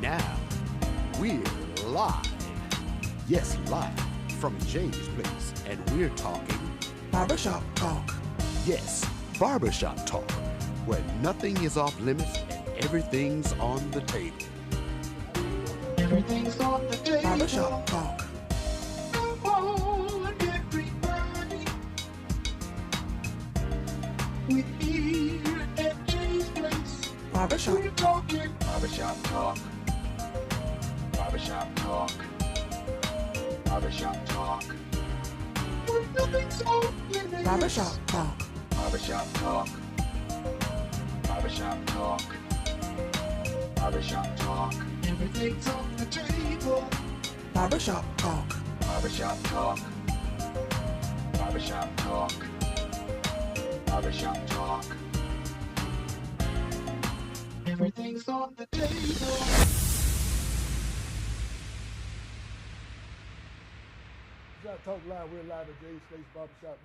now, we're live. Yes, live from James Place, and we're talking Barbershop Talk. Yes, barbershop talk, where nothing is off limits and everything's on the table. Everything's on the table. Barbershop Talk. Come on, everybody. We're here at James Place. Barbershop. We're talking barbershop talk. Barbershop talk. Barbershop talk. Where nothing's off limits. Barbershop Talk. Barbershop talk. Barbershop talk. Barbershop talk. Everything's on the table. Barbershop Talk. Barbershop talk. Barbershop talk. Barbershop talk. Everything's on the table. Shop Talk Live. We're live at Jay's Place Barbershop,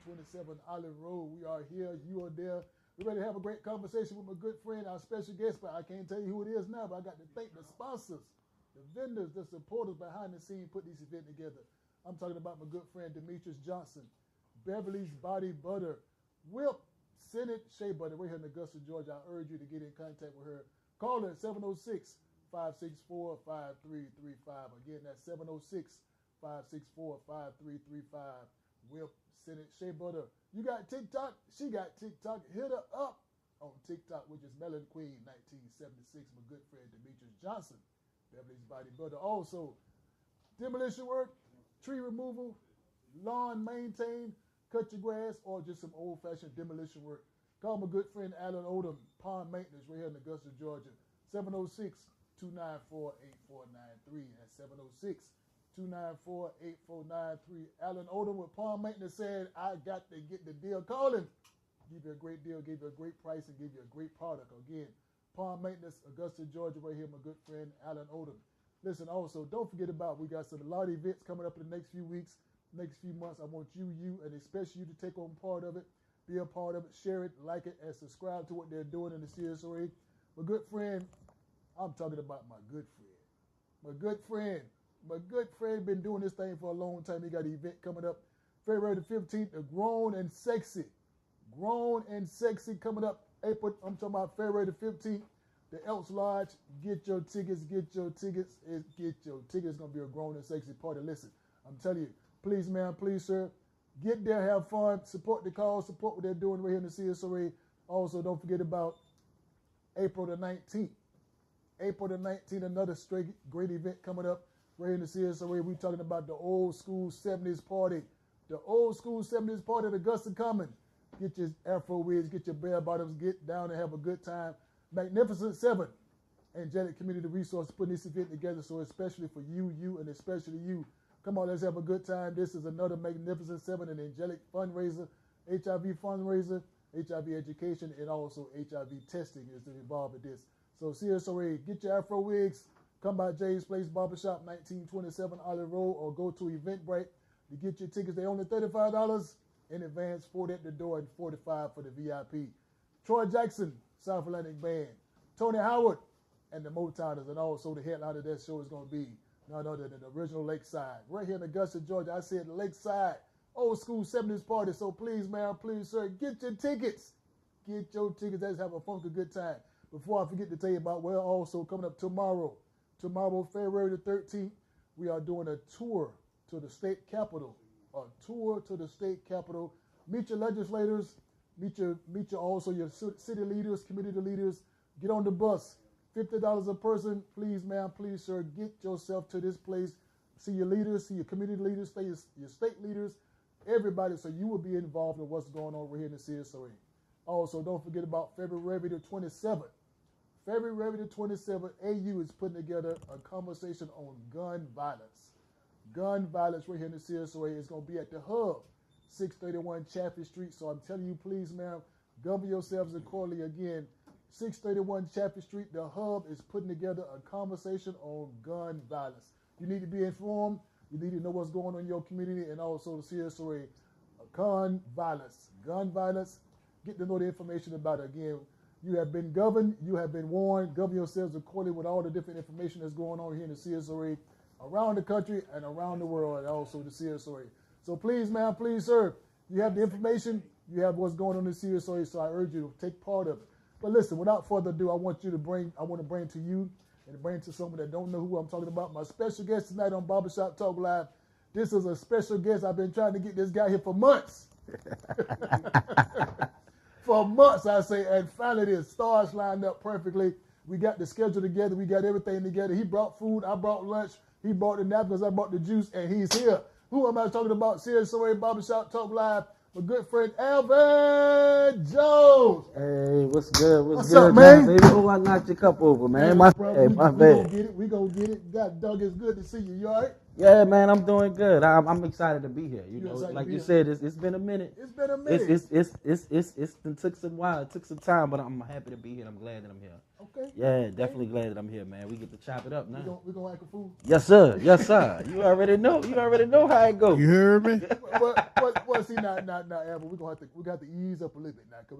1927 Olive Road. We are here. You are there. We're ready to have a great conversation with my good friend, our special guest, but I can't tell you who it is now, but I got to thank the sponsors, the vendors, the supporters behind the scene put this event together. I'm talking about my good friend, Demetrius Johnson, Beverly's Body Butter, Whip, Senate Shea Butter. We're here in Augusta, Georgia. I urge you to get in contact with her. Call her at 706-564-5335. Again, that's 706-564-5335. Whip, Senate Shea Butter. You got TikTok? She got TikTok. Hit her up on TikTok, which is Melon Queen 1976. My good friend Demetrius Johnson, Beverly's Body Butter. Also, demolition work, tree removal, lawn maintain, cut your grass, or just some old-fashioned demolition work. Call my good friend Alan Odom, Pond Maintenance, right here in Augusta, Georgia. 706-294-8493. That's 706-294-8493. Alan Odom with Palm Maintenance said, I got to get the deal. Call him. Give you a great deal, give you a great price, and give you a great product. Again, Palm Maintenance, Augusta, Georgia, right here, my good friend Alan Odom. Listen, also, don't forget about, we got some lot of events coming up in the next few weeks, next few months. I want you, and especially you to take on part of it, be a part of it, share it, like it, and subscribe to what they're doing in the CSOA. My good friend, I'm talking about my good friend been doing this thing for a long time. He got an event coming up February the 15th, the Grown and Sexy coming up April. I'm talking about February the 15th, the Elks Lodge. Get your tickets. It's going to be a grown and sexy party. Listen, I'm telling you, please, ma'am, please, sir, get there, have fun, support the cause, support what they're doing right here in the CSOA. Also, don't forget about April the 19th, another great event coming up right here in the CSOA. We're talking about the old school 70s party. The old school 70s party at Augusta Common. Get your afro wigs, get your bell bottoms, get down and have a good time. Magnificent Seven, Angelic Community Resource, putting this event together, so especially for you, and especially you. Come on, let's have a good time. This is another Magnificent Seven, an angelic fundraiser, HIV fundraiser, HIV education, and also HIV testing is involved in this. So CSOA, get your afro wigs, come by Jay's Place Barbershop, 1927 Olive Road, or go to Eventbrite to get your tickets. They're only $35 in advance, $40 at the door, and $45 for the VIP. Troy Jackson, South Atlantic Band, Tony Howard, and the Motowners, and also the headliner of that show is going to be none other than the original Lakeside. Right here in Augusta, Georgia, I said Lakeside, old school 70s party. So please, ma'am, please, sir, get your tickets. Get your tickets. Let's have a funky good time. Before I forget to tell you about, well, also coming up tomorrow, February the 13th, we are doing a tour to the state capitol. Meet your legislators, meet your also your city leaders, community leaders. Get on the bus, $50 a person. Please, ma'am, please, sir, get yourself to this place. See your leaders, see your community leaders, see your state leaders, everybody, so you will be involved in what's going on over here in the CSOA. Also, don't forget about February the 27th. February the 27th, AU is putting together a conversation on gun violence. Gun violence right here in the CSOA is going to be at the Hub, 631 Chaffee Street. So I'm telling you, please, ma'am, govern yourselves accordingly. Again, 631 Chaffee Street, the Hub is putting together a conversation on gun violence. You need to be informed. You need to know what's going on in your community, and also the CSOA. Gun violence. Get to know the information about it. Again, You have been governed. You have been warned. Govern yourselves accordingly with all the different information that's going on here in the CSOA, around the country and around the world, and also the CSOA. So please, man, please, sir, you have the information. You have what's going on in the CSOA, so I urge you to take part of it. But listen, without further ado, I want to bring to you and to bring to someone that don't know who I'm talking about. My special guest tonight on Barbershop Talk Live. This is a special guest. I've been trying to get this guy here for months. For months, I say, and finally the stars lined up perfectly. We got the schedule together. We got everything together. He brought food. I brought lunch. He brought the napkins. I brought the juice, and he's here. Who am I talking about? CSOA Barbershop Talk Live. My good friend Alvin Jones. Hey, what's good? What's good, up, man? Baby? Oh, I knocked your cup over, man. My bad. We gonna get it. We gonna get it. God, Doug, it's good to see you. You all right? Yeah, man, I'm doing good. I'm excited to be here. You know, excited to like be you here? said, it's been a minute. It's been a minute. It took some while. It took some time, but I'm happy to be here. I'm glad that I'm here. Okay. Yeah, definitely glad that I'm here, man. We get to chop it up now. We gonna act a fool. Yes, sir. Yes, sir. You already know. You already know how it goes. You heard me? Well, see, now, Alvin, we got to ease up a little bit now, cause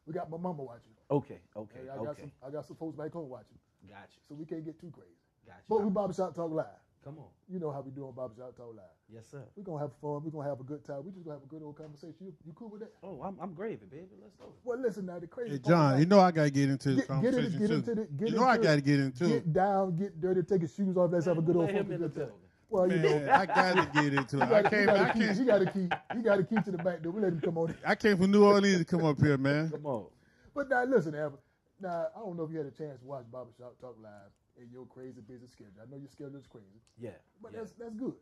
we got my mama watching. Okay. I got some folks back home watching. Gotcha. So we can't get too crazy. Gotcha. But we Barbershop Talk Live. Come on. You know how we do on Barbershop Talk Live. Yes, sir. We're gonna have fun. We're gonna have a good time. We just gonna have a good old conversation. You cool with that? Oh, I'm gravy, baby. Let's go. Well, listen now. The crazy. Hey, part John, about- you know I got to get into this Get into conversation, it. too. You know I got to get into it. Get down, get dirty, take his shoes off. Let's have a good old Let him funky in the good time. building. Well, you know, Man, I got to get into it. he got a key. He got a key to the back door. We let him come on in. I came from New Orleans to come up here, man. Come on. But now listen, Alvin. Now I don't know if you had a chance to watch Barbershop Talk Live in your crazy busy schedule. I know your schedule is crazy. Yeah. But yeah. that's good.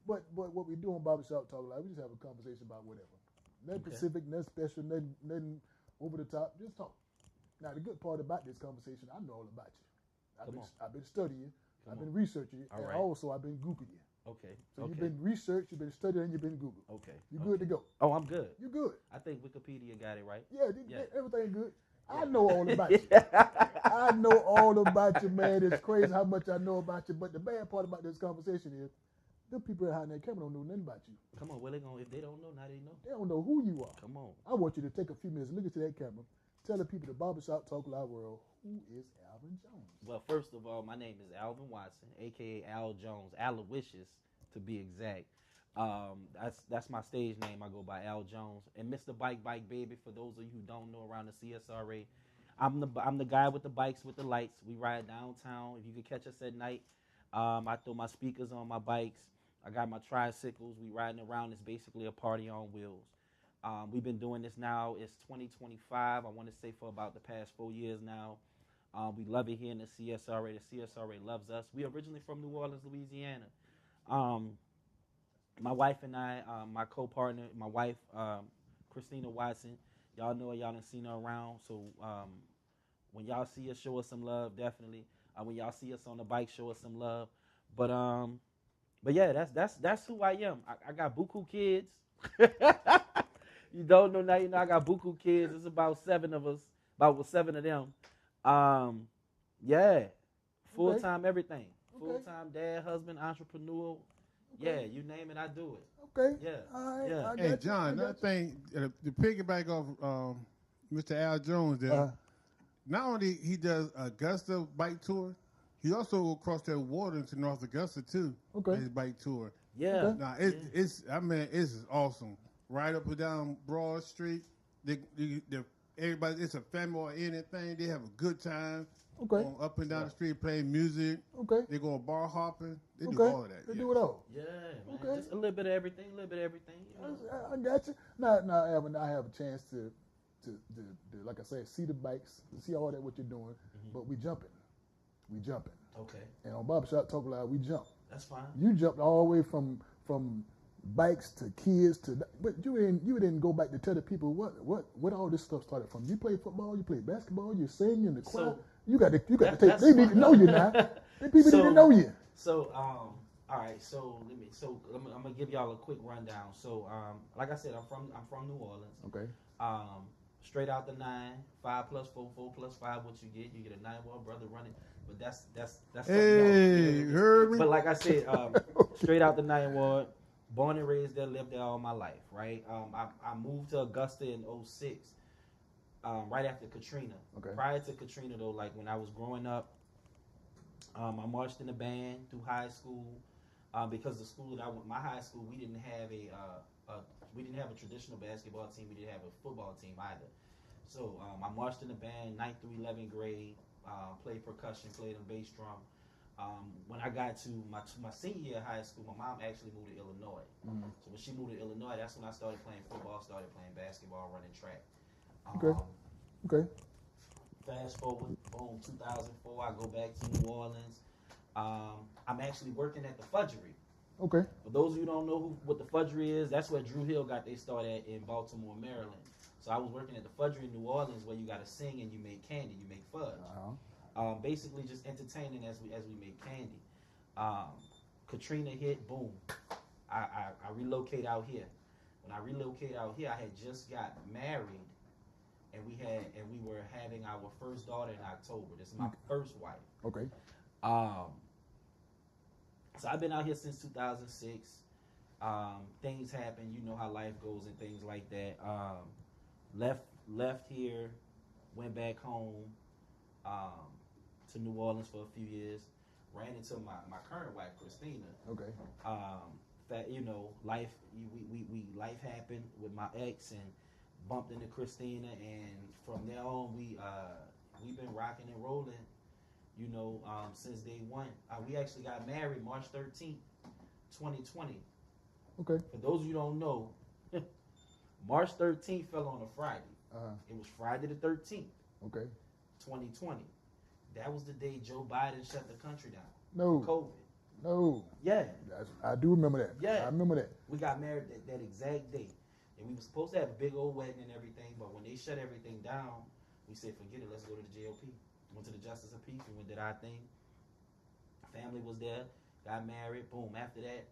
But what we do on Barbershop Talk Live, we just have a conversation about whatever. Nothing Okay. specific, nothing special, nothing over the top. Just talk. Now the good part about this conversation, I know all about you. I've been studying you. I've been researching you, All and right. also I've been googling you. Okay. So okay. you've been researched, you've been studying, you've been Google. Okay. You good to go. Oh, I'm good. You good. I think Wikipedia got it right. Yeah, Yeah. everything good. I know all about you. I know all about you, man. It's crazy how much I know about you. But the bad part about this conversation is, them people behind that camera don't know nothing about you. Come on, where they going? If they don't know, now they know. They don't know who you are. Come on. I want you to take a few minutes, look into that camera, tell the people the Barbershop Talk Live world, who is Alvin Jones? Well, first of all, my name is Alvin Watson, aka Al Jones, Aloysius to be exact. That's my stage name. I go by Al Jones and Mr. Bike Baby. For those of you who don't know, around the CSRA, I'm the guy with the bikes with the lights. We ride downtown. If you could catch us at night, I throw my speakers on my bikes. I got my tricycles. We riding around. It's basically a party on wheels. We've been doing this now. It's 2025. I want to say for about the past 4 years now. We love it here in the CSRA. The CSRA loves us. We originally from New Orleans, Louisiana. My wife and I, my co-partner, my wife, Christina Watson, y'all know her, y'all done seen her around. So when y'all see us, show us some love, definitely. When y'all see us on the bike, show us some love. But yeah, that's who I am. I got buku kids. You don't know now, you know I got buku kids. It's about 7 of us, about 7 of them. Yeah, full-time everything. Okay. Full-time dad, husband, entrepreneur. Yeah, you name it, I do it. Okay. Yeah. All right. Yeah. I got Hey, you. John, I got another you. thing, to piggyback off Mr. Al Jones there, not only he does Augusta bike tour, he also will cross that water into North Augusta too. Okay. His bike tour. Yeah. Okay. Now it's awesome. Right up and down Broad Street. Everybody, it's a family or anything. They have a good time. Okay. Going up and down the street playing music. Okay. They go bar hopping. They do Okay. all of that. They yeah. do it all. Yeah, man. Okay. Just a little bit of everything, You know? I got you. Now, Alvin, I have a chance to, like I said, see the bikes, see all that what you're doing, but we jumping. Okay, And on Barbershop Talk Live, we jump. that's fine. You jumped all the way from bikes to kids but you didn't go back to tell the people what all this stuff started from. You played football, you played basketball, you sing in the choir. So, you got to take. that's They need to fine. know you now. The people need to know you. So, all right. So I'm gonna give y'all a quick rundown. So, like I said, I'm from New Orleans. Okay. Straight out the 9, 5 plus 4, 4 plus 5. What you get? You get a 9-wall brother running. But that's something Hey, else. heard me? But like I said, straight out the 9 ward, born and raised there, lived there all my life, right? I moved to Augusta in 06. right after Katrina. Okay. Prior to Katrina, though, like when I was growing up, I marched in a band through high school because the school that I went, my high school, we didn't have a traditional basketball team. We didn't have a football team either. So I marched in a band 9th through 11th grade. Played percussion, played on bass drum. When I got to my senior year of high school, my mom actually moved to Illinois. Mm-hmm. So when she moved to Illinois, that's when I started playing football, started playing basketball, running track. Okay. Fast forward, boom, 2004, I go back to New Orleans. I'm actually working at the Fudgery. Okay. For those of you who don't know what the Fudgery is, that's where Drew Hill got their start at in Baltimore, Maryland. So I was working at the Fudgery in New Orleans where you got to sing and you make candy, you make fudge. Basically just entertaining as we make candy. Katrina hit, boom. I relocate out here. When I relocate out here, I had just got married, and we were having our first daughter in October. This is my first wife. Okay. So I've been out here since 2006. Things happen, you know how life goes and things like that. Left here, went back home to New Orleans for a few years. Ran into my current wife, Christina. Okay. That life life happened with my ex and bumped into Christina, and from there on we've been rocking and rolling. Since day one. We actually got married March 13th, 2020. Okay. For those of you who don't know, March 13th fell on a Friday. It was Friday the 13th. Okay. 2020. That was the day Joe Biden shut the country down. No. COVID. No. Yeah. I do remember that. Yeah. I remember that. We got married that exact day. And we were supposed to have a big old wedding and everything, but when they shut everything down, we said, forget it, let's go to the JOP. Went to the Justice of Peace, we did our thing. Family was there, got married, boom. After that,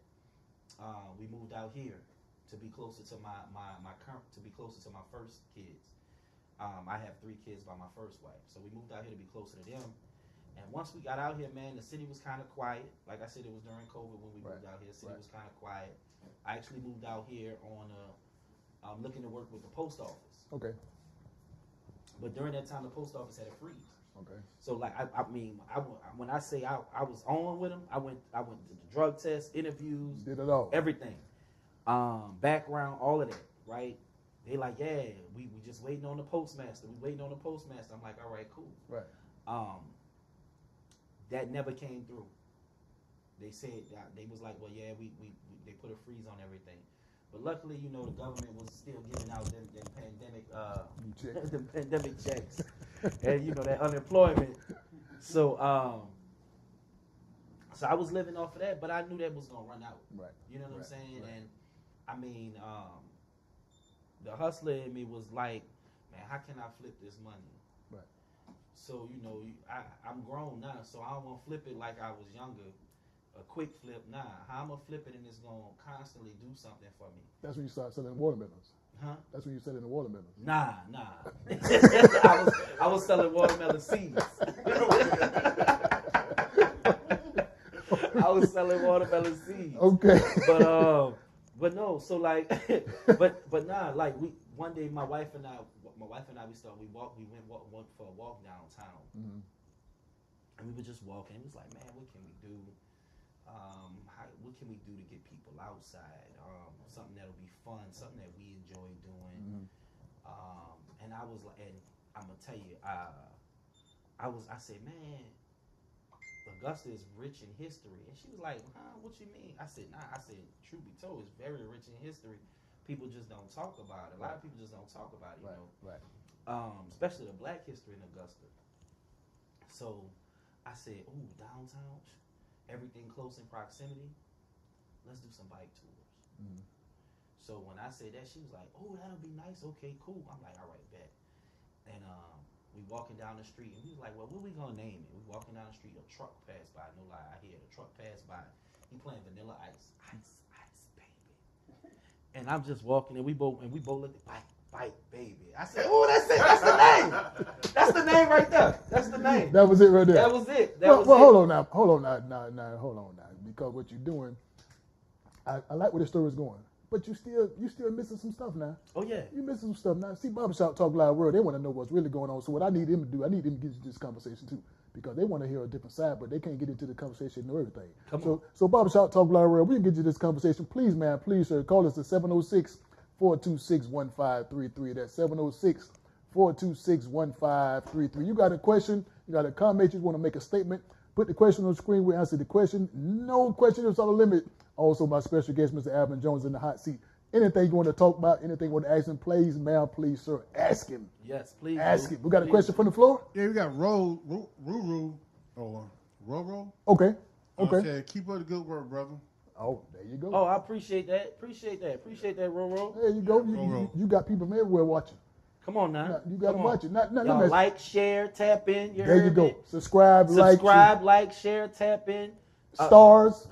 we moved out here to be closer to my first kids. I have 3 kids by my first wife, so we moved out here to be closer to them. And once we got out here, man, the city was kind of quiet. Like I said, it was during COVID when we moved out here. The city was kind of quiet. I actually moved out here on looking to work with the post office. Okay. But during that time, the post office had a freeze. Okay. So like when I say I was on with them, I went to the drug test, interviews, Did it all. everything, background, all of that, right? They like, yeah, we just waiting on the postmaster. We waiting on the postmaster. I'm like, all right, cool. Right. That never came through. They said they was like, well, yeah, they put a freeze on everything. But luckily, the government was still giving out them pandemic checks, and that unemployment. So I was living off of that, but I knew that was gonna run out. Right. You know what I'm saying? Right. And I mean, the hustler in me was like, man, how can I flip this money? Right. So I'm grown now, so I don't want to flip it like I was younger. A quick flip, nah. How I'm gonna flip it and it's gonna constantly do something for me. That's when you start selling watermelons. Huh? That's when you selling the watermelons. Nah. I was selling watermelon seeds. I was selling watermelon seeds. Okay. But no. So like, but nah. Like one day, my wife and I, we went for a walk downtown, and we were just walking. It was like, man, what can we do? What can we do to get people outside? Something that'll be fun, something that we enjoy doing. And I was like, and I'm gonna tell you, I said, man, Augusta is rich in history. And she was like, huh, what you mean? I said, nah. I said, truth be told, it's very rich in history. People just don't talk about it. A lot of people just don't talk about it, Right. Especially the black history in Augusta. So I said, ooh, downtown, everything close in proximity. Let's do some bike tours. So when I said that, she was like, oh, that'll be nice. Okay, cool. I'm like, all right, bet. And we walking down the street, and he was like, well, what we gonna name it? We walking down the street, a truck passed by. No lie, I hear the truck passed by. He playing Vanilla Ice, baby. And I'm just walking, and we both looked at bike, baby. I said, oh, that's it. That's the name. That's the name right there. That's the name. That was it right there. That was it. Well, hold on now. Because what you're doing, I like where the story is going. but you still missing some stuff now. Oh yeah. You missing some stuff now. See, Barbershop Talk Live World, they want to know what's really going on. So what I need them to do, I need them to get into this conversation too, because they want to hear a different side, but they can't get into the conversation and know everything. So Barbershop Talk Live World, we can get you this conversation. Please, man, please, sir, call us at 706-426-1533. That's 706-426-1533. You got a question, you got a comment, you want to make a statement, put the question on the screen, we answer the question. No question is on the limit. Also, my special guest, Mr. Alvin Jones, in the hot seat. Anything you want to talk about, anything you want to ask him, please, ma'am, please, sir, ask him. Yes, please. Ask him. We got a question from the floor? Yeah, we got Ruru, or Roro. Okay. Said, keep up the good work, brother. Oh, there you go. Oh, I appreciate that. Appreciate that, Roro. There you go. You got people from everywhere watching. Come on now. You got to watch it. Y'all like, share, tap in. There you go. Subscribe, like, share, tap in. Stars.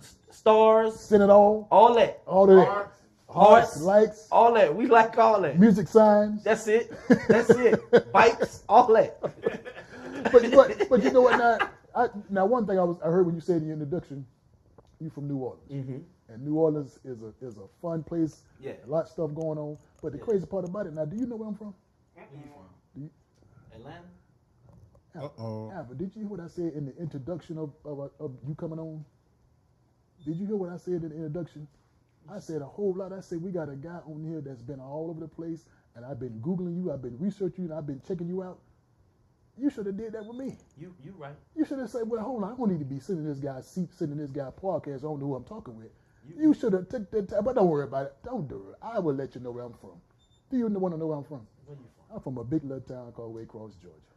Send it all. All that. All of that. Hearts, likes. All that. We like all that. Music signs. That's it. Bikes. All that. but you know what now one thing I heard when you said in your introduction, you from New Orleans. Mm-hmm. And New Orleans is a fun place. Yeah. A lot of stuff going on. But the crazy part about it, now, do you know where I'm from? Where you from? Atlanta? But did you hear what I said in the introduction of you coming on? Did you hear what I said in the introduction? I said a whole lot. I said we got a guy on here that's been all over the place, and I've been Googling you, I've been researching you, and I've been checking you out. You should have did that with me. You right. You should have said, well, hold on, I don't need to be sitting in this guy's seat, sitting in this guy's podcast. I don't know who I'm talking with. You should have took that time, but don't worry about it. Don't do it. I will let you know where I'm from. Do you want to know where I'm from? Where you from? I'm from a big little town called Waycross, Georgia.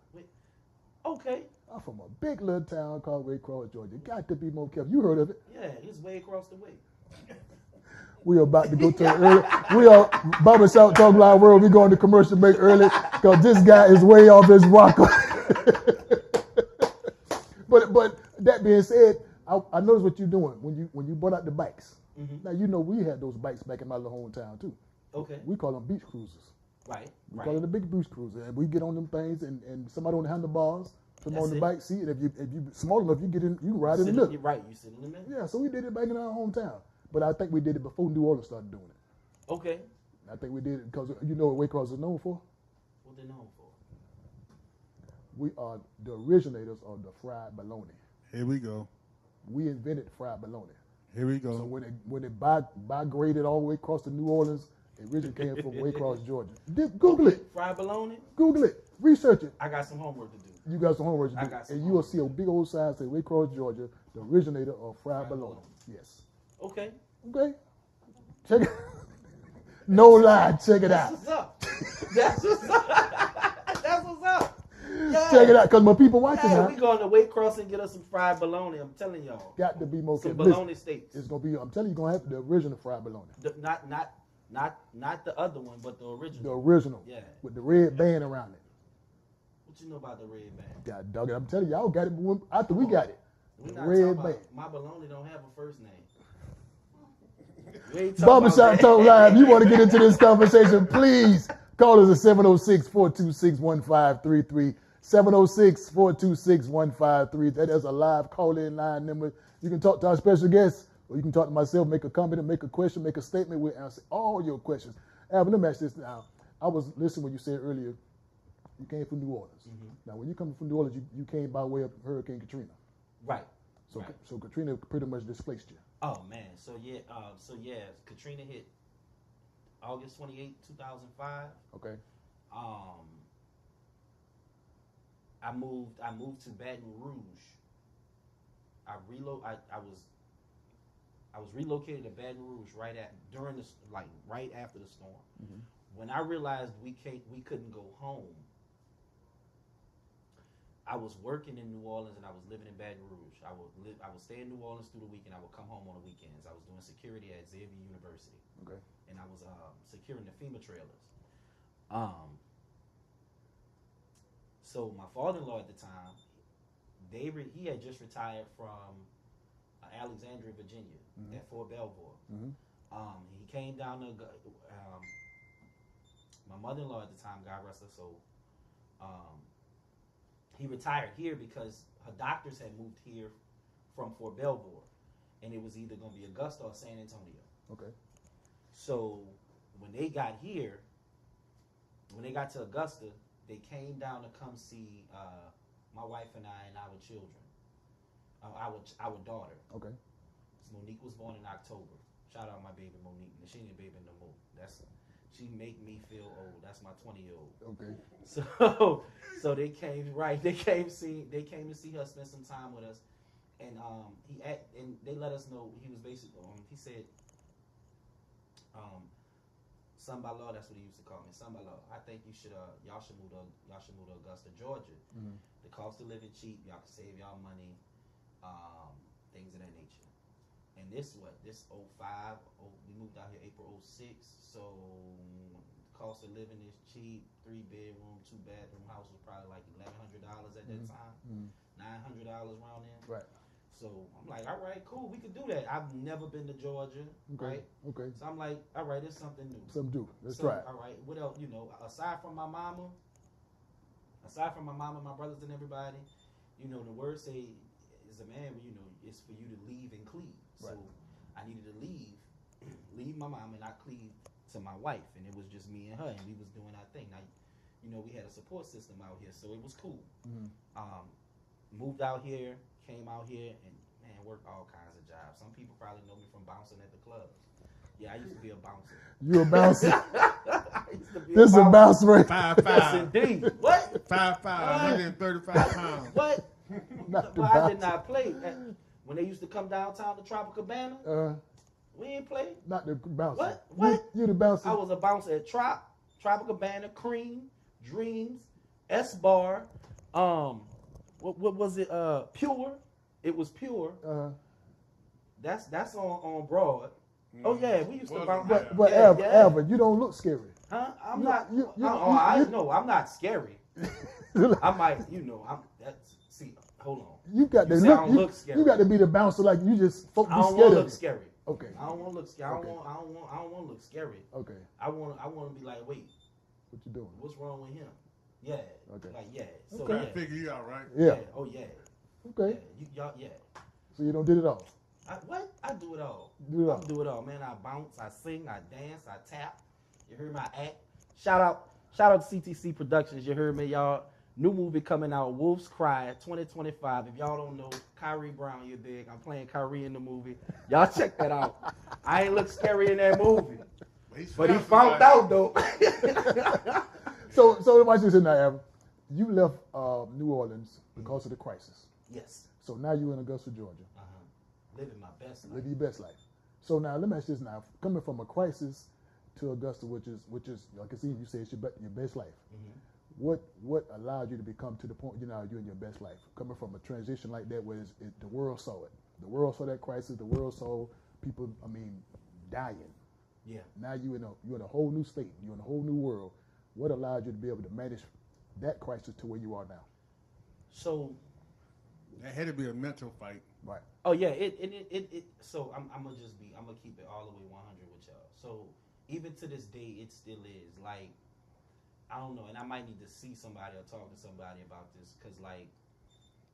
Okay. I'm from a big little town called Waycross, Georgia. Got to be more careful. You heard of it? Yeah, it's way across the way. We are about to go to early. We are Barbershop Talk Live World. We're going to commercial break early because this guy is way off his rocker. But that being said, I noticed what you're doing when you brought out the bikes. Mm-hmm. Now you know we had those bikes back in my little hometown too. Okay. We call them beach cruisers. Right. We call it a big beach cruiser, and we get on them things, and somebody on the handlebars, put them on the bike seat, and if you small enough, you get in, you ride in the middle. You're right. You sit in the middle. Yeah, so we did it back in our hometown, but I think we did it before New Orleans started doing it. Okay. I think we did it because you know what Waycross is known for? What they known for? We are the originators of the fried bologna. Here we go. We invented fried bologna. Here we go. So when it migrated all the way across to New Orleans, it originally came from Waycross, Georgia. Google it. Fried bologna? Google it. Research it. I got some homework to do. You got some homework to do. And you will see a big old sign say Waycross, Georgia, the originator of fried bologna. Yes. Okay. Okay. Check it. No lie. Check it out. That's what's up. That's what's up. That's what's up. Yeah. Check it out, because my people watching Yeah, now. we going to Waycross and get us some fried bologna. I'm telling y'all. Got to be more some careful. bologna steaks. It's gonna be. I'm telling you, you're gonna have the original fried bologna. Not the other one, but the original. The original. Yeah. With the red band around it. What you know about the red band? God dog it. I'm telling you, y'all got it after we got it. We The not red talking about, band. my bologna don't have a first name. We ain't talking Barbershop about Talk that. Live. You want to get into this conversation? Please call us at 706-426-1533. 706-426-1533. That is a live call-in line number. You can talk to our special guests, or you can talk to myself, make a comment, make a question, make a statement. We'll answer all your questions. Alvin, let me ask this now. I was listening when you said earlier you came from New Orleans. Mm-hmm. Now, when you come from New Orleans, you came by way of Hurricane Katrina. Right. So Katrina pretty much displaced you. Oh man, so Katrina hit August 28, 2005. Okay. I moved to Baton Rouge. I was relocated to Baton Rouge right after the storm. Mm-hmm. When I realized we couldn't go home, I was working in New Orleans and I was living in Baton Rouge. I would stay in New Orleans through the week and I would come home on the weekends. I was doing security at Xavier University. Okay. And I was securing the FEMA trailers. So my father-in-law at the time, he had just retired from Alexandria, Virginia, mm-hmm. at Fort Belvoir. Mm-hmm. He came down to my mother-in-law at the time, God rest her soul. He retired here because her doctors had moved here from Fort Belvoir, and it was either going to be Augusta or San Antonio. Okay. So when they got here, when they got to Augusta, they came down to come see my wife and I and our children, our daughter. Okay. Monique was born in October. Shout out my baby Monique. She ain't a baby no more. She make me feel old. That's my 20-year-old. Okay. So they came They came to see her, spend some time with us, and and they let us know he was basically he said son by law. That's what he used to call me, son by law. I think y'all should move to Augusta, Georgia. Mm-hmm. The cost of living cheap. Y'all can save y'all money. Things of that nature. And this 05, we moved out here April 06, so cost of living is cheap. 3-bedroom, 2-bathroom house was probably like $1,100 at that time, $900 around there. Right. So I'm like, all right, cool, we could do that. I've never been to Georgia, right? Okay. So I'm like, all right, it's something new. Let's try it. All right, what else? Aside from my mama, my brothers and everybody, the word say, as a man, it's for you to leave and cleave. Right. So I needed to leave my mom, and I cleaved to my wife, and it was just me and her, and we was doing our thing. Now, we had a support system out here, so it was cool. Mm-hmm. Moved out here, came out here, and man, worked all kinds of jobs. Some people probably know me from bouncing at the clubs. Yeah, I used to be a bouncer. You a bouncer? This is a bouncer, right? 5'5". Yes, indeed. What? 5'5", 135 pounds. What? Not the But I bouncer. did not play. When they used to come downtown to Tropicabana, we ain't play. Not the bouncer. What? You the bouncer? I was a bouncer at Tropicabana, Cream, Dreams, S-Bar. What was it? Pure. It was Pure. That's on Broad. Oh yeah, we used to bounce. But Alvin, you don't look scary. Huh? I'm You- not. you- you- I'm not scary. I might, see, hold on. You got to You say I don't look scary. You got to be the bouncer like you just folk I be don't scared want to of look it. scary. Okay. I don't want to look scary. Okay. I don't want to look scary. Okay. I want to be like, wait, What you doing? what's wrong with him? Yeah. Okay. Like yeah. So Trying yeah. to figure you out, right? Yeah. Oh yeah. Okay. Yeah. Yeah. So you don't did it all. What? I do it all. Do it all. I do it all, man. I bounce, I sing, I dance, I tap. You heard my act. Shout out to CTC Productions. You heard me, y'all. New movie coming out, Wolf's Cry, 2025. If y'all don't know, Kyrie Brown, you're big. I'm playing Kyrie in the movie. Y'all check that out. I ain't look scary in that movie, but he found out though. So watch this in there, Alvin. You left New Orleans because of the crisis. Yes. So now you're in Augusta, Georgia. Living my best life. Live your best life. So now let me ask you this now. Coming from a crisis to Augusta, which is like I see you say it's your best life. Mm-hmm. What allowed you to become to the point you're in your best life? Coming from a transition like that where the world saw it. The world saw that crisis. The world saw people, dying. Yeah. Now you're in a whole new state. You're in a whole new world. What allowed you to be able to manage that crisis to where you are now? So That had to be a mental fight. Right. oh yeah, it so I'm gonna keep it all the way 100 with y'all. So even to this day, it still is like, I don't know, and I might need to see somebody or talk to somebody about this, because like,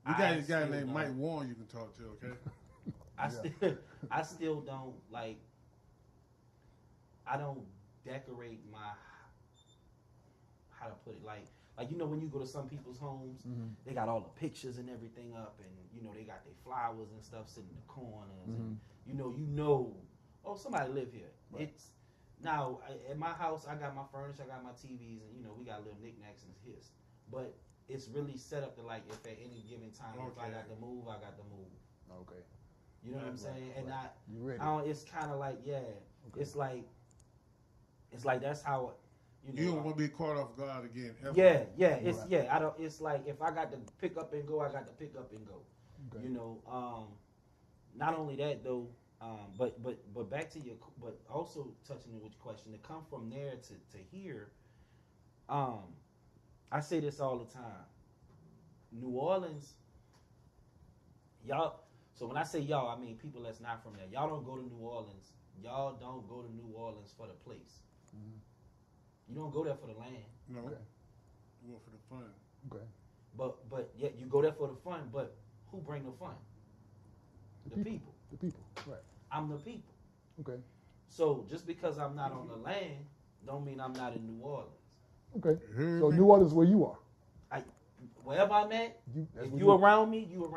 You got a guy named Mike Warren you can talk to, okay? I still don't like, I don't decorate my, how to put it, like when you go to some people's homes, they got all the pictures and everything up, and they got their flowers and stuff sitting in the corners, and oh, somebody live here. Right. It's now at my house, I got my furniture, I got my TVs, and we got little knickknacks and his, but it's really set up to like, if at any given time, if I got to move, I got to move. Okay. You know what I'm saying? And right. You ready? it's kind of like, yeah, Okay. it's like that's how. You don't want to be caught off guard again. Ever. Yeah, it's Right. yeah. I don't. It's like if I got to pick up and go, I got to pick up and go. Okay. Not only that though, but back to but also touching on your question, to come from there to here, I say this all the time. New Orleans, y'all. So when I say y'all, I mean people that's not from there. Y'all don't go to New Orleans. Y'all don't go to New Orleans for the place. Mm-hmm. You don't go there for the land. No. Okay. You go for the fun. Okay. But yet you go there for the fun. But who bring the fun? The people. The people. Right. I'm the people. Okay. So just because I'm not on the land, don't mean I'm not in New Orleans. Okay. So New Orleans, where you are? Wherever I'm at, if you around me, you in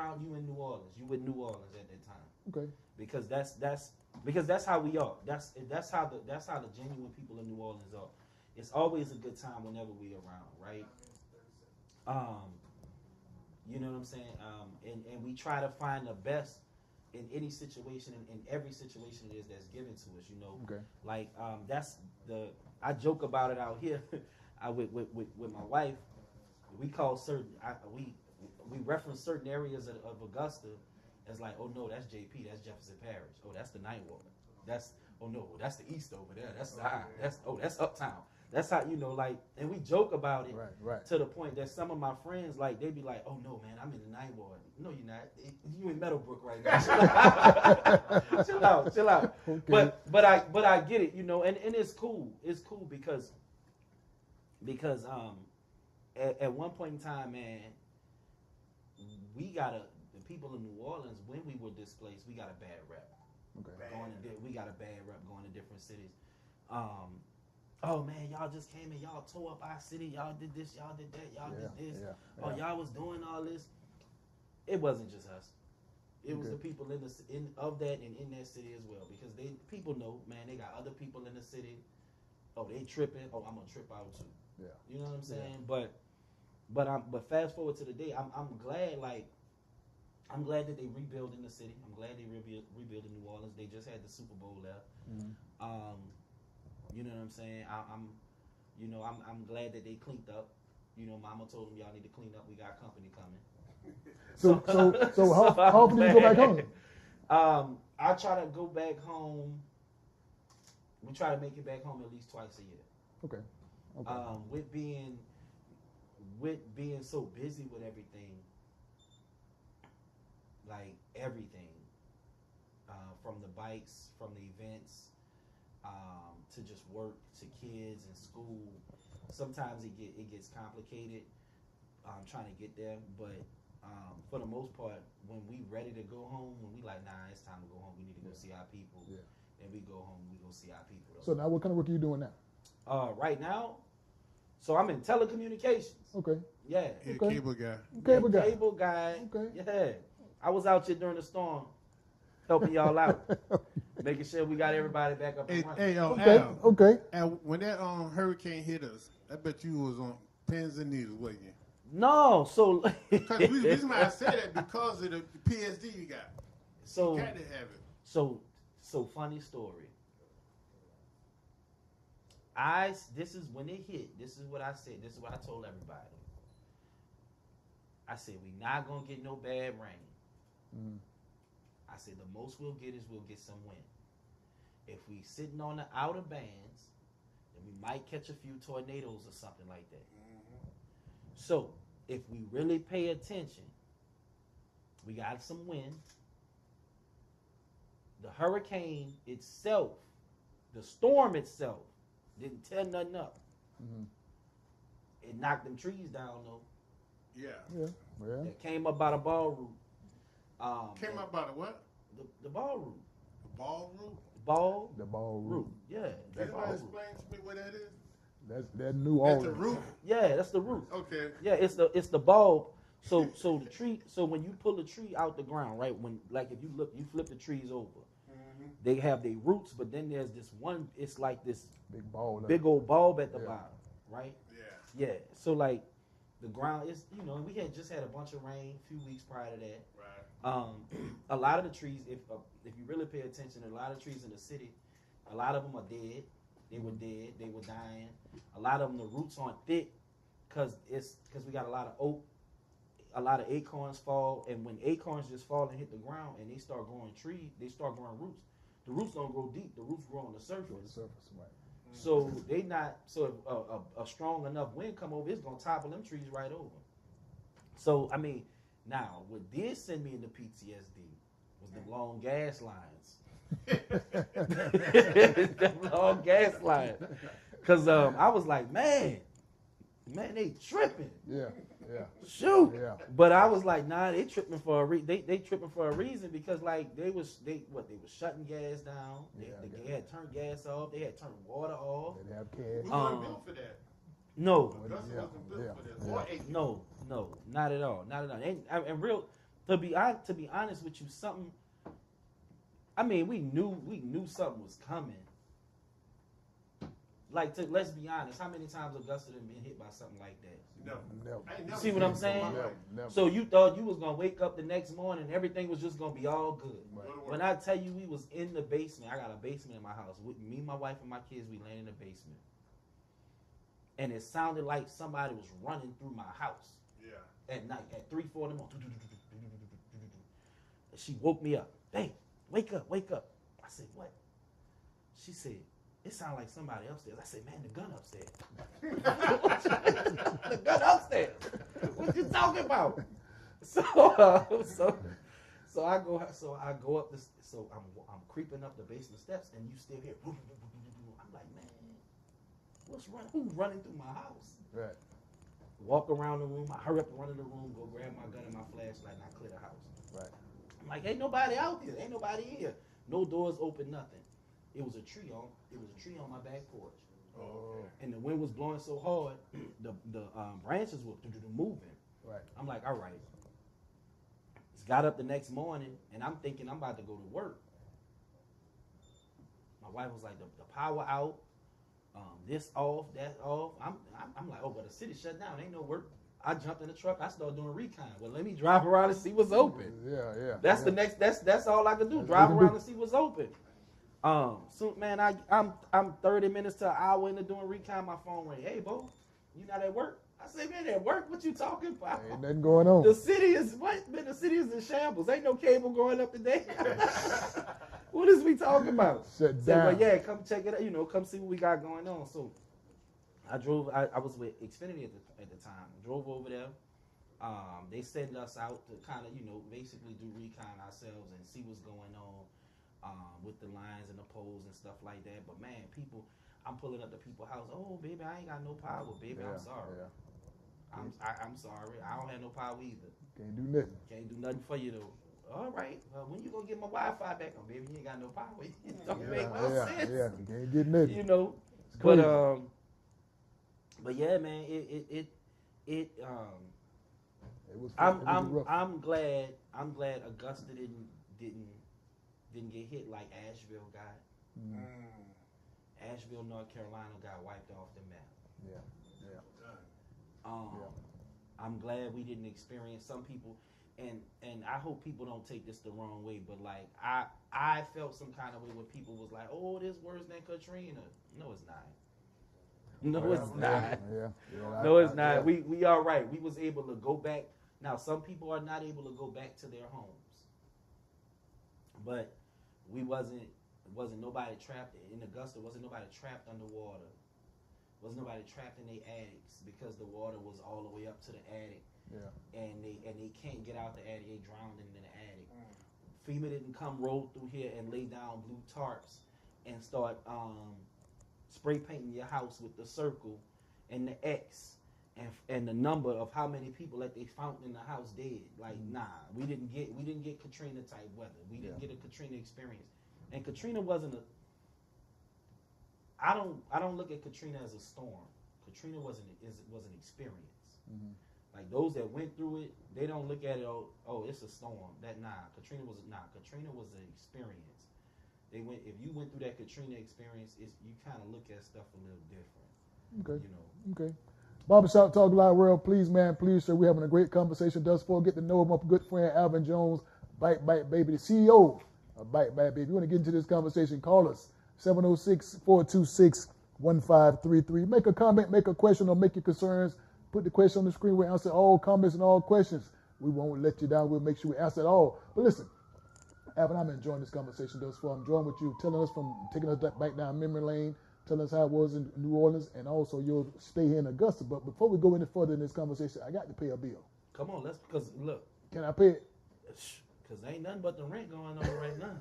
New Orleans. You in New Orleans at that time. Okay. Because that's how we are. That's how the genuine people in New Orleans are. It's always a good time whenever we around, right? You know what I'm saying? And we try to find the best in any situation, in every situation it is that's given to us, you know. Okay. Like I joke about it out here. With my wife, we call we reference certain areas of Augusta as like, oh no, that's JP, that's Jefferson Parish. Oh, that's the Ninth Ward. That's the East over there. That's the high. That's Uptown. That's how, you know, like, and we joke about it right. to the point that some of my friends, like, they be like, oh no, man, I'm in the Ninth Ward. No, you're not. You in Meadowbrook right now. Chill out. Okay. But I get it, you know, and it's cool. It's cool because at one point in time, man, the people in New Orleans, when we were displaced, we got a bad rep. Okay. We got a bad rep going to different cities. Oh man, y'all just came in, y'all tore up our city, y'all did this, y'all did that, y'all did this. Yeah. Oh, y'all was doing all this. It wasn't just us. It was the people in that and in that city as well, because people know, man, they got other people in the city. Oh, they tripping. Oh, I'm gonna trip out too. Yeah. You know what I'm saying? Yeah. But fast forward to the day, I'm glad that they rebuilding the city. I'm glad they rebuilding New Orleans. They just had the Super Bowl there. Mm-hmm. You know what I'm saying? I'm glad that they cleaned up. You know, Mama told them, y'all need to clean up. We got company coming. So how often do you go back home? I try to go back home. We try to make it back home at least twice a year. Okay. With being so busy with everything, like everything, from the bikes, from the events, to just work, to kids and school. Sometimes it gets complicated trying to get there, but for the most part, when we ready to go home, when we like, nah, it's time to go home, we need to go see our people. Yeah. And we go home, we go see our people. So now what kind of work are you doing now? Right now, so I'm in telecommunications. Okay. Yeah. Okay. Cable guy. Cable guy. Okay. Yeah. I was out here during the storm, helping y'all out, making sure we got everybody back up and running. Hey, Al. Okay. And when that hurricane hit us, I bet you was on pins and needles, wasn't you? No, so the reason why I say that because of the PSD you got. So you got to have it. So funny story. This is when it hit. This is what I said. This is what I told everybody. I said, we not gonna get no bad rain. Mm. I said, the most we'll get is we'll get some wind. If we sitting on the outer bands, then we might catch a few tornadoes or something like that. Mm-hmm. So if we really pay attention, we got some wind. The hurricane itself, the storm itself, didn't tear nothing up. Mm-hmm. It knocked them trees down though. Yeah. It came up by the ball root. Came up by the what? The ball root. The ball root? The ball root. Yeah. Can you explain to me what that is? That's New Orleans. That's the root? Yeah, that's the root. Okay. Yeah, it's the bulb. So the tree. So when you pull the tree out the ground, right? When like if you look, you flip the trees over. Mm-hmm. They have their roots, but then there's this one. It's like this big old bulb at the bottom, right? Yeah. Yeah. So like the ground is, you know, we had just had a bunch of rain a few weeks prior to that. Right. A lot of the trees, if you really pay attention, a lot of trees in the city, a lot of them are dead. They were dead. They were dying. A lot of them, the roots aren't thick because we got a lot of oak. A lot of acorns fall, and when acorns just fall and hit the ground and they start growing trees, they start growing roots. The roots don't grow deep. The roots grow on the surface. Right. So they not. So if a strong enough wind come over, it's gonna topple them trees right over. So I mean, now what did send me into PTSD was the long gas lines. The long gas line, because I was like, man, they tripping. Yeah. Shoot. Yeah. But I was like, nah, they tripping for a they tripping for a reason because like they was shutting gas down. They had turned gas off. They had turned water off. They have cash. We weren't built for that. No, Augusta wasn't built for that. Or Aiken. no, not at all, not at all. And real to be honest with you, something. I mean, we knew something was coming. Like, let's be honest, how many times Augusta done been hit by something like that? Never. I ain't You never see what I'm saying? Never. So you thought you was gonna wake up the next morning and everything was just gonna be all good. Right. When I tell you we was in the basement, I got a basement in my house. With me, my wife, and my kids, we laying in the basement. And it sounded like somebody was running through my house. Yeah. At night, at 3, 4 in the morning. She woke me up. Hey, wake up. I said, what? She said, it sounded like somebody upstairs. I said, man, the gun upstairs. The gun upstairs. What you talking about? So I go up this. So I'm creeping up the basement steps, and you still hear. I'm like, man, who's running through my house? Right. Walk around the room. I hurry up and run in the room. Go grab my gun and my flashlight, and I clear the house. Right. I'm like, ain't nobody out here. Ain't nobody here. No doors open. Nothing. It was a tree on my back porch. Oh. And the wind was blowing so hard, the branches were moving. Right. I'm like, all right. Just got up the next morning, and I'm thinking I'm about to go to work. My wife was like, the power out, this off, that off. I'm like, oh, but the city shut down. Ain't no work. I jumped in the truck. I started doing recon. Well, let me drive around and see what's open. Yeah. That's the next. That's all I can do. Drive around and see what's open. So man, I'm 30 minutes to an hour into doing recon. My phone rang. Hey, Bo, you not at work? I said, man, at work? What you talking about? Ain't nothing going on. The city is what? Man, the city is in shambles. Ain't no cable going up today. What is we talking about? Shut So, down. but yeah, come check it out. Come see what we got going on. So I drove. I was with Xfinity at the time. Drove over there. They sent us out to kind of basically do recon ourselves and see what's going on. With the lines and the poles and stuff like that. But man, I'm pulling up to people's house. Oh, baby, I ain't got no power, baby. I'm sorry. Yeah. I'm sorry. I don't have no power either. Can't do nothing. Can't do nothing for you though. All right. Well, when you gonna get my Wi-Fi back on, baby? You ain't got no power. It don't make no sense. Yeah. You can't get nothing. But yeah, man. It was rough. I'm glad Augusta didn't get hit like Asheville got. Asheville, North Carolina got wiped off the map. Yeah. I'm glad we didn't experience some people, and I hope people don't take this the wrong way, but like I felt some kind of way when people was like, oh, this worse than Katrina. No, it's not. No, it's not. No, it's not. We all right. We was able to go back. Now, some people are not able to go back to their homes, but we wasn't nobody trapped in Augusta. Wasn't nobody trapped underwater. Wasn't nobody trapped in their attics because the water was all the way up to the attic. Yeah. And they can't get out the attic. They drowned in the attic. FEMA didn't come roll through here and lay down blue tarps and start spray painting your house with the circle and the X and the number of how many people that they found in the house dead. Like, nah, we didn't get Katrina type weather. We didn't get a Katrina experience. And Katrina wasn't I don't look at Katrina as a storm. Katrina was an experience. Mm-hmm. Like those that went through it, they don't look at it. Oh, it's a storm. Katrina was an experience. If you went through that Katrina experience, you kind of look at stuff a little different. Okay. Okay. Barbershop Talk Live World, please, man, please, sir. We're having a great conversation thus far. Get to know my good friend Alvin Jones, Bite Baby, the CEO of Bite Baby. If you want to get into this conversation, call us 706-426-1533. Make a comment, make a question, or make your concerns. Put the question on the screen. We'll answer all comments and all questions. We won't let you down. We'll make sure we answer it all. But listen, Alvin, I'm enjoying this conversation thus far. I'm enjoying what you're telling us taking us back down memory lane, telling us how it was in New Orleans, and also your stay here in Augusta. But before we go any further in this conversation, I got to pay a bill. Come on, because look. Can I pay it? Because ain't nothing but the rent going on right now.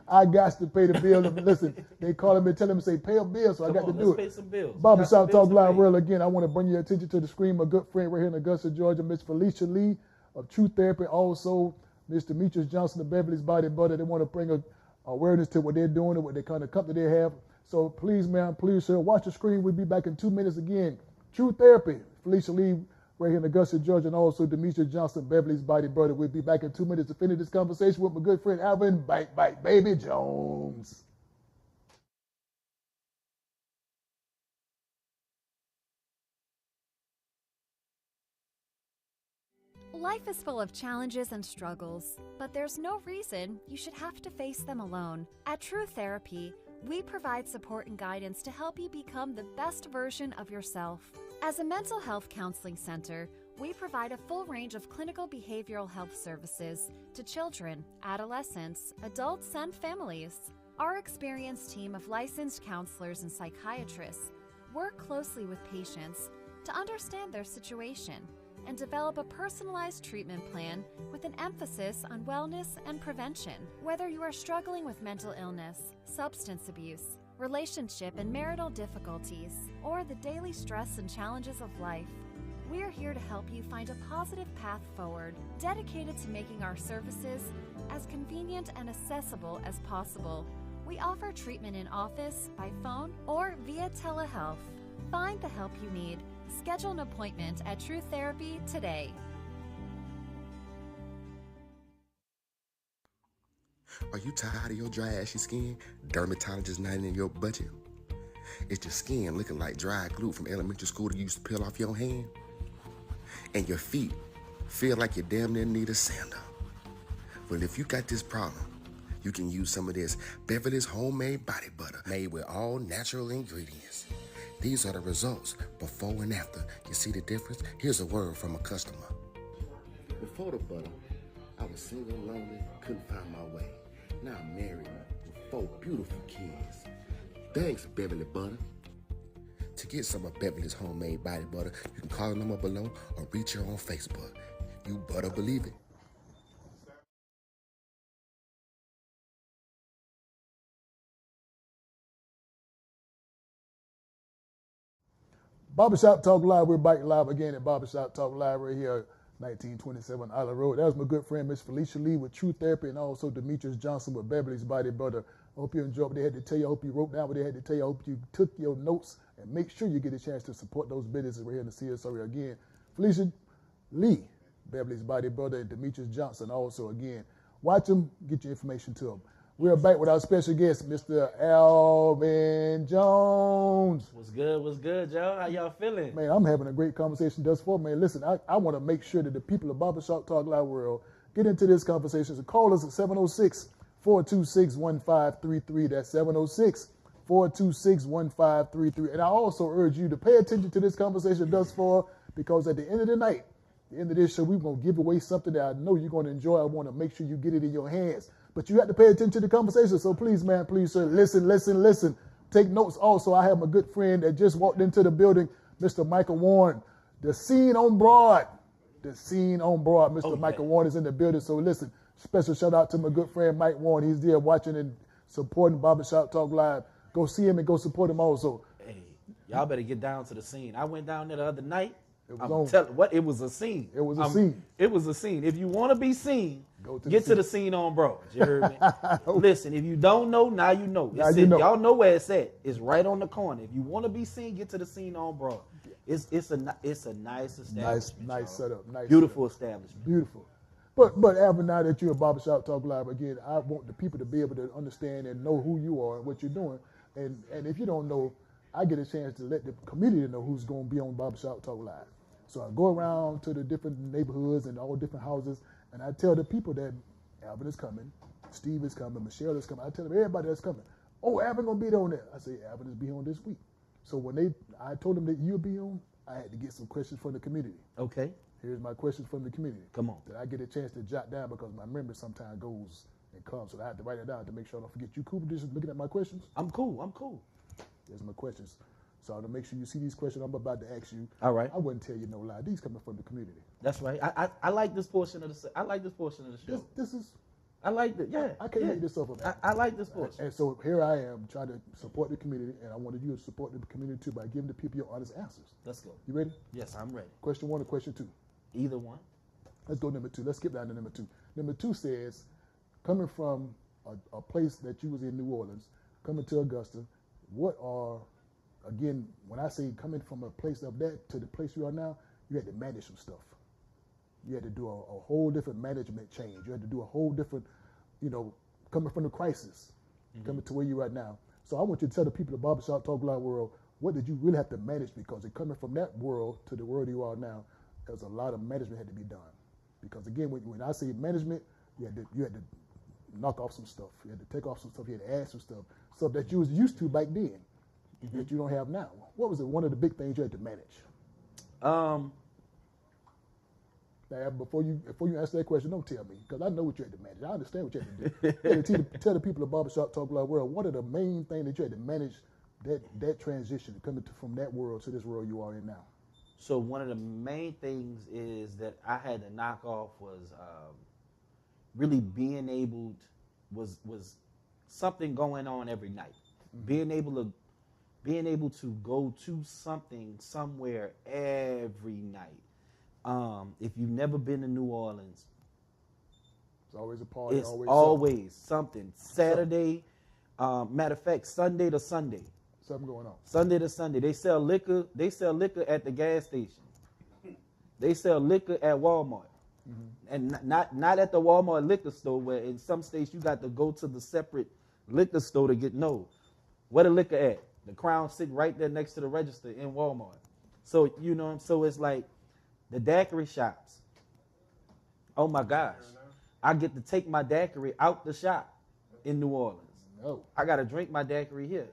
I got to pay the bill. Listen, they call him and tell him to say, pay a bill, so I got to do it. Let's pay some bills. Barbershop Talk Live World again. I want to bring your attention to the screen. My good friend right here in Augusta, Georgia, Miss Felicia Lee of True Therapy. Also, Mr. Demetrius Johnson of Beverly's Body Butter. They want to bring awareness to what they're doing and what the kind of company they have. So please, ma'am, please, sir, watch the screen. We'll be back in 2 minutes again. True Therapy, Felicia Lee right here in Augusta, Georgia, and also Demetrius Johnson, Beverly's Body Butter. We'll be back in 2 minutes to finish this conversation with my good friend Alvin Bite Bite Baby Jones. Life is full of challenges and struggles, but there's no reason you should have to face them alone. At True Therapy, we provide support and guidance to help you become the best version of yourself. As a mental health counseling center, we provide a full range of clinical behavioral health services to children, adolescents, adults, and families. Our experienced team of licensed counselors and psychiatrists work closely with patients to understand their situation and develop a personalized treatment plan with an emphasis on wellness and prevention. Whether you are struggling with mental illness, substance abuse, relationship and marital difficulties, or the daily stress and challenges of life, we are here to help you find a positive path forward, dedicated to making our services as convenient and accessible as possible. We offer treatment in office, by phone, or via telehealth. Find the help you need. Schedule an appointment at True Therapy today. Are you tired of your dry, ashy skin? Dermatologist not in your budget? Is your skin looking like dry glue from elementary school that you used to peel off your hand? And your feet feel like you damn near need a sander? Well, if you got this problem, you can use some of this Beverly's homemade body butter made with all natural ingredients. These are the results before and after. You see the difference? Here's a word from a customer. Before the butter, I was single, lonely, couldn't find my way. Now I'm married with 4 beautiful kids. Thanks, Beverly Butter. To get some of Beverly's homemade body butter, you can call the number below or reach her on Facebook. You better believe it. Barbershop Talk Live. We're back live again at Barbershop Talk Live right here, 1927 Island Road. That was my good friend, Miss Felicia Lee with True Therapy, and also Demetrius Johnson with Beverly's Body Butter. I hope you enjoyed what they had to tell you. I hope you wrote down what they had to tell you. I hope you took your notes, and make sure you get a chance to support those businesses right here in the CSO again. Felicia Lee, Beverly's Body Butter, and Demetrius Johnson also again. Watch them, get your information to them. We're back with our special guest, Mr. Alvin Jones. What's good, Joe? How y'all feeling? Man, I'm having a great conversation thus far. Man, listen, I want to make sure that the people of Barbershop Talk Live World get into this conversation. So call us at 706-426-1533. That's 706-426-1533. And I also urge you to pay attention to this conversation thus far, because at the end of the night, the end of this show, we're going to give away something that I know you're going to enjoy. I want to make sure you get it in your hands. But you have to pay attention to the conversation. So please, man, please, sir, listen. Take notes also. I have a good friend that just walked into the building, Mr. Michael Warren. The scene on Broad. Mr. Michael Warren is in the building. So listen, special shout out to my good friend Mike Warren. He's there watching and supporting Barbershop Talk Live. Go see him and go support him also. Hey, y'all better get down to the scene. I went down there the other night. It was a scene. It was a scene. It was a scene. If you want to be seen, get to the scene on Broad. You heard me? Listen, if you don't know, now you know. Y'all know where it's at. It's right on the corner. If you want to be seen, get to the scene on Broad. It's a nice establishment. Nice setup. Beautiful establishment. Beautiful. But Alvin, now that you're at Barbershop Talk Live again, I want the people to be able to understand and know who you are and what you're doing. And if you don't know, I get a chance to let the community know who's going to be on Barbershop Talk Live. So I go around to the different neighborhoods and all different houses, and I tell the people that Alvin is coming, Steve is coming, Michelle is coming. I tell them everybody that's coming. Oh, Alvin gonna be on there. I say Alvin is be on this week. So when I told them that you'll be on, I had to get some questions from the community. Okay. Here's my questions from the community. Come on. That I get a chance to jot down because my memory sometimes goes and comes. So I have to write it down to make sure I don't forget. You cool with this, looking at my questions? I'm cool. Here's my questions. So to make sure you see these questions I'm about to ask you. All right. I wouldn't tell you no lie. These coming from the community. That's right. I like this portion of the show. This is I like the I can't make this up, man. I like the sports. And so here I am trying to support the community, and I wanted you to support the community too by giving the people your honest answers. Let's go. You ready? Yes, I'm ready. Question 1 or question 2? Either one. Let's go number 2. Let's skip down to number 2. Number 2 says, coming from a place that you was in New Orleans, coming to Augusta, what are, again, when I say coming from a place of that to the place you are now, you had to manage some stuff. You had to do a whole different management change. You had to do a whole different, coming from the crisis, coming to where you are now. So I want you to tell the people of Barbershop Talk Live world, what did you really have to manage? Because coming from that world to the world you are now, there's a lot of management had to be done. Because again, when I say management, you had to knock off some stuff. You had to take off some stuff. You had to add some stuff that you was used to back then that you don't have now. What was one of the big things you had to manage? Now, before you answer that question, don't tell me, because I know what you had to manage. I understand what you had to do. You had to tell the people of Barbershop Talk Live world, what are the main things that you had to manage that transition coming from that world to this world you are in now? So one of the main things is that I had to knock off was really being able was something going on every night. Being able to go to something somewhere every night. If you've never been to New Orleans, it's always a party. It's always something. Saturday, matter of fact, Sunday to Sunday. Something going on. Sunday to Sunday. They sell liquor. They sell liquor at the gas station. They sell liquor at Walmart. And not at the Walmart liquor store, where in some states you got to go to the separate liquor store to get where the liquor at? The Crown sit right there next to the register in Walmart. So so it's like the daiquiri shops. Oh my gosh. I get to take my daiquiri out the shop in New Orleans. Oh. I gotta drink my daiquiri here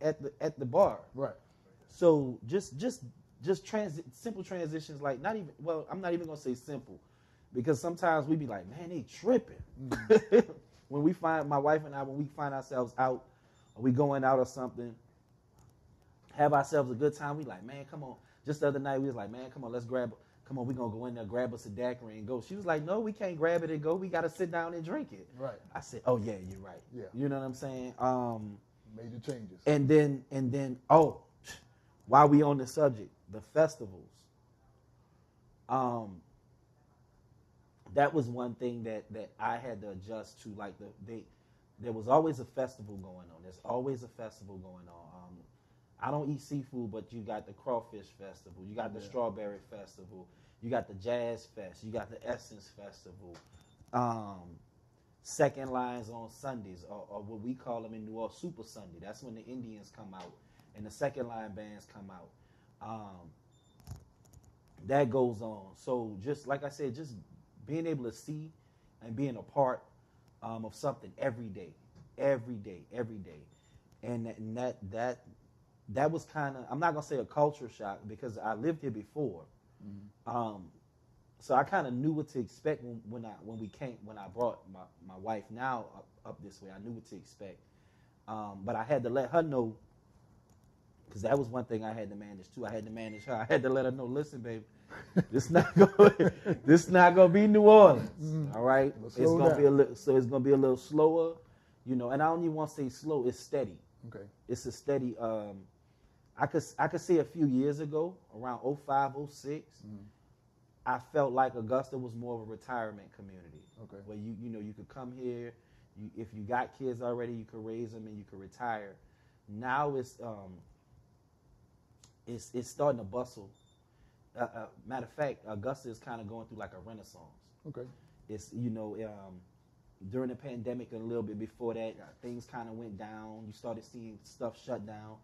at the bar. Right. So just simple transitions, like I'm not even gonna say simple, because sometimes we be like, man, they tripping. When we find ourselves out, or we going out or something, have ourselves a good time, we like, man, come on. Just the other night we was like, man, come on, we gonna go in there, grab us a daiquiri and go. She was like, no, we can't grab it and go. We gotta sit down and drink it. Right. I said, oh yeah, you're right. Yeah. You know what I'm saying? Major changes. And then while we on the subject, the festivals. That was one thing that I had to adjust to. Like there was always a festival going on. There's always a festival going on. I don't eat seafood, but you got the Crawfish Festival. You got the Strawberry Festival. You got the Jazz Fest. You got the Essence Festival. Second lines on Sundays, or what we call them in New Orleans, Super Sunday. That's when the Indians come out and the second line bands come out. That goes on. So just like I said, just being able to see and being a part of something every day. And that was kind of, I'm not gonna say a culture shock, because I lived here before. So I kind of knew what to expect when I brought my wife now up this way. I knew what to expect, but I had to let her know, because that was one thing I had to manage too. I had to manage her. I had to let her know, listen, baby, this not gonna be New Orleans. All right, it's gonna be a little slower, and I don't even want to say slow. It's steady. Okay, it's a steady. I could say a few years ago, around 05, 06, I felt like Augusta was more of a retirement community. Okay. Where you could come here, if you got kids already, you could raise them and you could retire. Now it's starting to bustle. Matter of fact, Augusta is kind of going through like a renaissance. Okay. It's during the pandemic and a little bit before that, things kind of went down. You started seeing stuff shut down.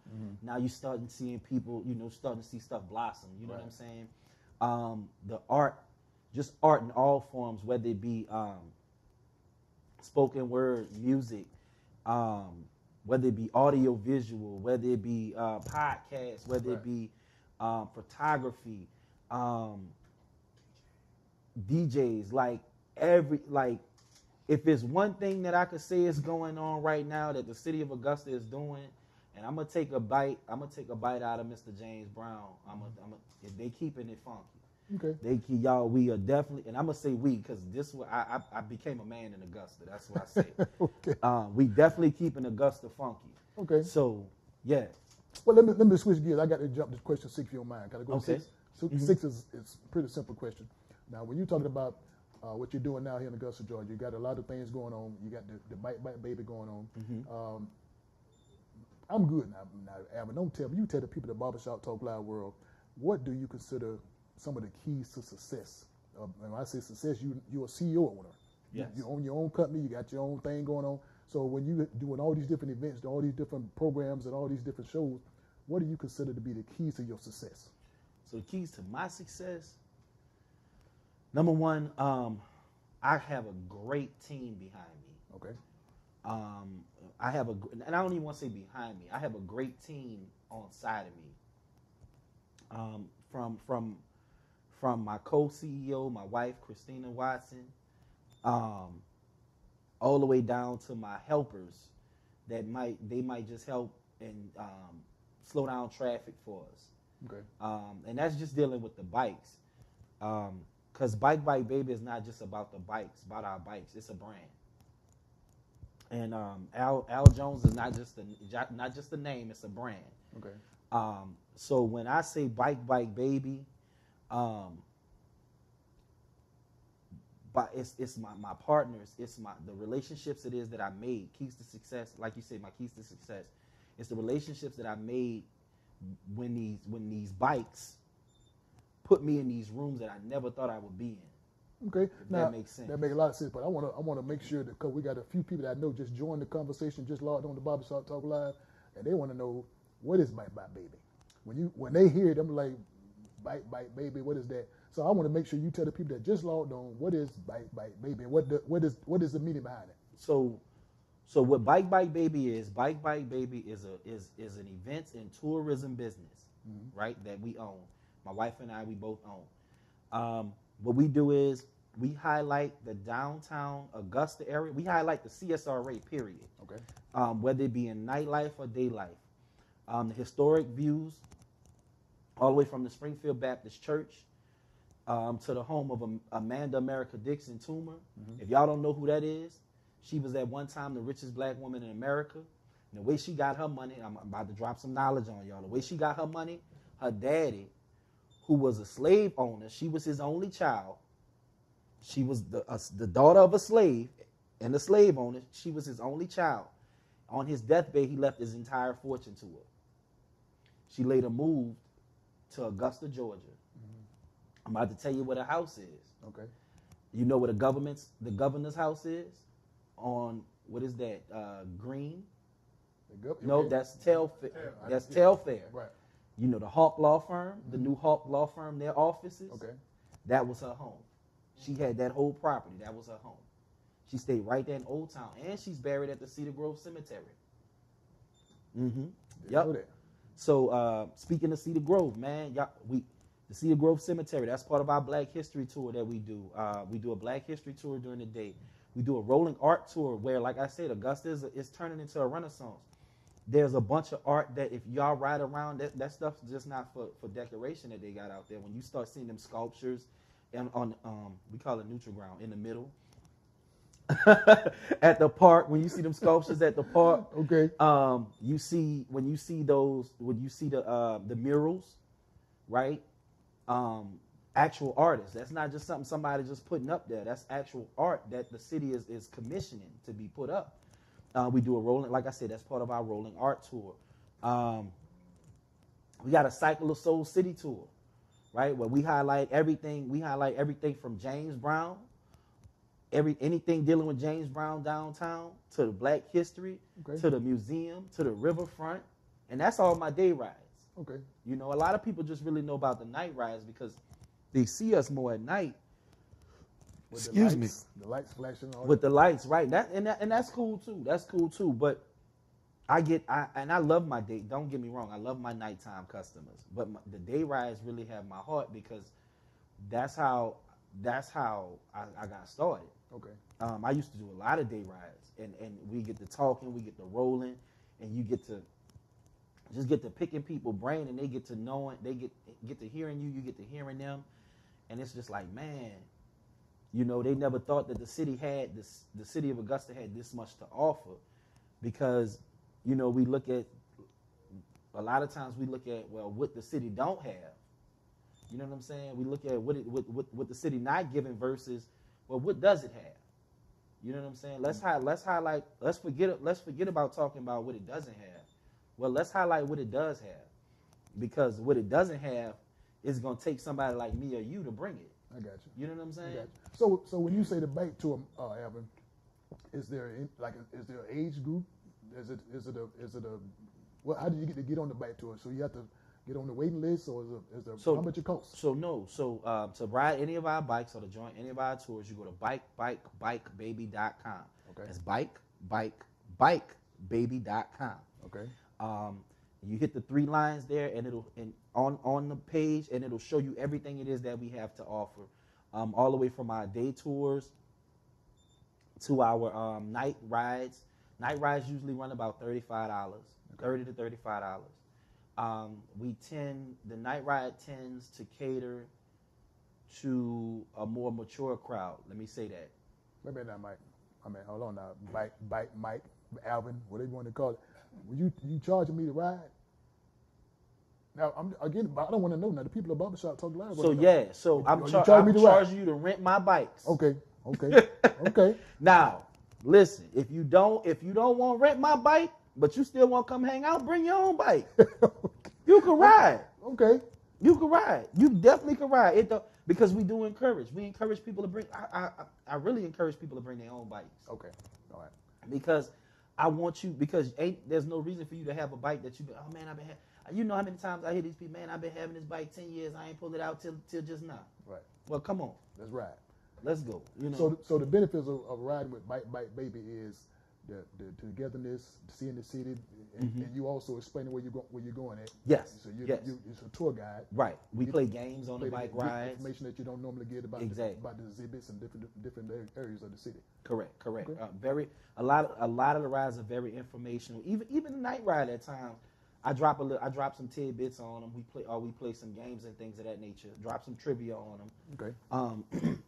Now you starting seeing people, starting to see stuff blossom. You know what I'm saying? The art in all forms, whether it be spoken word, music, whether it be audio visual, whether it be podcasts, whether it be photography, DJs, if it's one thing that I could say is going on right now that the city of Augusta is doing, and I'm gonna take a bite out of Mr. James Brown. If they keeping it funky, Okay. We are definitely, and I'm gonna say we because this was I became a man in Augusta. That's what I say. Okay. We definitely keeping Augusta funky. Okay. So yeah. Well, let me switch gears. I got to jump to question 6 if you don't mind. Can I go Okay. to 6? So 6 is a pretty simple question. Now, when you're talking about what you're doing now here in Augusta, Georgia, you got a lot of things going on. You got the Bike Baby going on. I'm good now, Alvin. Don't tell me. You tell the people at the Barbershop Talk Live world, what do you consider some of the keys to success? And when I say success, you're a CEO owner. Yes. You own your own company. You got your own thing going on. So when you're doing all these different events, all these different programs, and all these different shows, what do you consider to be the keys to your success? So the keys to my success, number one, I have a great team behind me. Okay. I have and I don't even want to say behind me. I have a great team on side of me. From my co-CEO, my wife Christina Watson, all the way down to my helpers that might just help and slow down traffic for us. Okay. And that's just dealing with the bikes. Because Bike Baby is not just about the bikes, about our bikes. It's a brand. And Al Jonez is not just the name, it's a brand. Okay. So when I say Bike Baby, but it's my partners, it's the relationships it is that I made, keys to success. Like you say, my keys to success. It's the relationships that I made when these bikes put me in these rooms that I never thought I would be in. Okay, now that makes sense. That makes a lot of sense. But I want to make sure that because we got a few people that I know just joined the conversation, just logged on the Barbershop Talk Live, and they want to know what is Bike Baby. When they hear it, I'm like, Bike Baby, what is that? So I want to make sure you tell the people that just logged on what is Bike Baby, and what is the meaning behind it. So what Bike Baby is an events and tourism business, right? That we own. My wife and I, we both own. What we do is we highlight the downtown Augusta area. We highlight the CSRA, period. Okay. Whether it be in nightlife or day life. The historic views, all the way from the Springfield Baptist Church to the home of Amanda America Dixon Toomer. If y'all don't know who that is, she was at one time the richest black woman in America. And the way she got her money, I'm about to drop some knowledge on y'all. The way she got her money, her daddy, who was a slave owner, she was his only child. She was the daughter of a slave and a slave owner. She was his only child. On his deathbed, he left his entire fortune to her. She later moved to Augusta, Georgia. I'm about to tell you where the house is. Okay. You know where the governor's house is? On, what is that, Green? No, that's Telfair. That's Telfair. Right. You know the Hawk Law Firm, the new Hawk Law Firm, their offices? Okay. That was her home. She had that whole property. That was her home. She stayed right there in Old Town, and she's buried at the Cedar Grove Cemetery. Yep. So speaking of Cedar Grove, man, the Cedar Grove Cemetery, that's part of our Black History Tour that we do. We do a Black History Tour during the day. We do a rolling art tour where, like I said, Augusta is turning into a renaissance. There's a bunch of art that if y'all ride around, that stuff's just not for decoration that they got out there. When you start seeing them sculptures on we call it neutral ground, in the middle. At the park, when you see them sculptures at the park, okay. You see the murals, right? Actual artists. That's not just something somebody just putting up there. That's actual art that the city is commissioning to be put up. We do a rolling, like I said, that's part of our rolling art tour. We got a Cycle of Soul City tour, right? Where we highlight everything. We highlight everything from James Brown, anything dealing with James Brown downtown, to the Black History, to the museum, to the riverfront, and that's all my day rides. Okay. You know, a lot of people just really know about the night rides because they see us more at night. With the lights flashing. With the lights, right? And that's cool too. That's cool too. But I love my day. Don't get me wrong. I love my nighttime customers. But the day rides really have my heart because that's how I got started. Okay. I used to do a lot of day rides, and we get to talking, we get to rolling, and you get to picking people's brain, and they get to knowing, they get to hearing you, you get to hearing them. and it's just like, man, you know, they never thought that the city of Augusta had this much to offer, because, you know, we look at, a lot of times we look at, well, what the city don't have. You know what I'm saying? We look at what the city not giving versus, well, what does it have? You know what I'm saying? Let's highlight. Let's forget about talking about what it doesn't have. Well, let's highlight what it does have, because what it doesn't have is gonna take somebody like me or you to bring it. I got you. You know what I'm saying? So when you say the bike tour, Alvin, is there an age group? Is it a well, how did you get on the bike tour? So you have to get on the waiting list, or is there how much it costs? So to ride any of our bikes or to join any of our tours, you go to bikebikebaby.com. Okay. That's bikebaby.com. Okay. You hit the 3 lines there, and on the page, and it'll show you everything it is that we have to offer, all the way from our day tours to our night rides. Night rides usually run about $35, $30 to $35. The night ride tends to cater to a more mature crowd. Let me say that. Maybe not Mike. I mean, hold on now. Mike, Alvin, whatever you want to call it. You charging me to ride? Now, I don't want to know. Now, the people at Barbershop Talk Live. I'm charging you to rent my bikes. Okay. Okay. Now, listen, if you don't want to rent my bike, but you still want to come hang out, bring your own bike. You can ride. Okay. You can ride. You definitely can ride. Because we do encourage. We encourage people to bring. I really encourage people to bring their own bikes. Okay. All right. Because I want you. Because there's no reason for you to have a bike that you. Oh man, you know how many times I hear these people. Man, I've been having this bike 10 years. I ain't pulled it out till just now. Right. Well, come on. Let's ride. Let's go. You know. So the benefits of riding with Bike Baby is the togetherness, seeing the city, and you also explaining where you're going at. Yes. So you're a tour guide. Right. We play games on the bike rides. Information that you don't normally get about about the exhibits and different areas of the city. Correct. Okay. A lot of the rides are very informational. Even the night ride at times, I drop some tidbits on them. We play some games and things of that nature. Drop some trivia on them. Okay.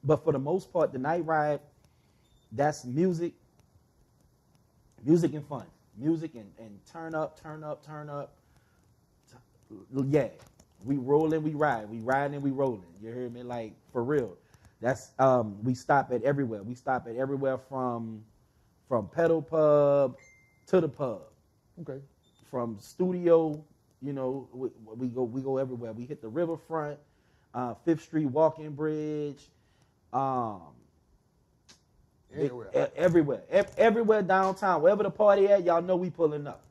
But for the most part, the night ride, that's music and fun. Music and turn up. Yeah. We rolling, we ride. We riding and we rolling. You hear me? Like, for real. That's we stop at everywhere. We stop at everywhere from pedal pub to the pub. Okay. From studio, you know, we go everywhere. We hit the riverfront, 5th Street Walking Bridge, everywhere downtown, wherever the party at, y'all know we pulling up.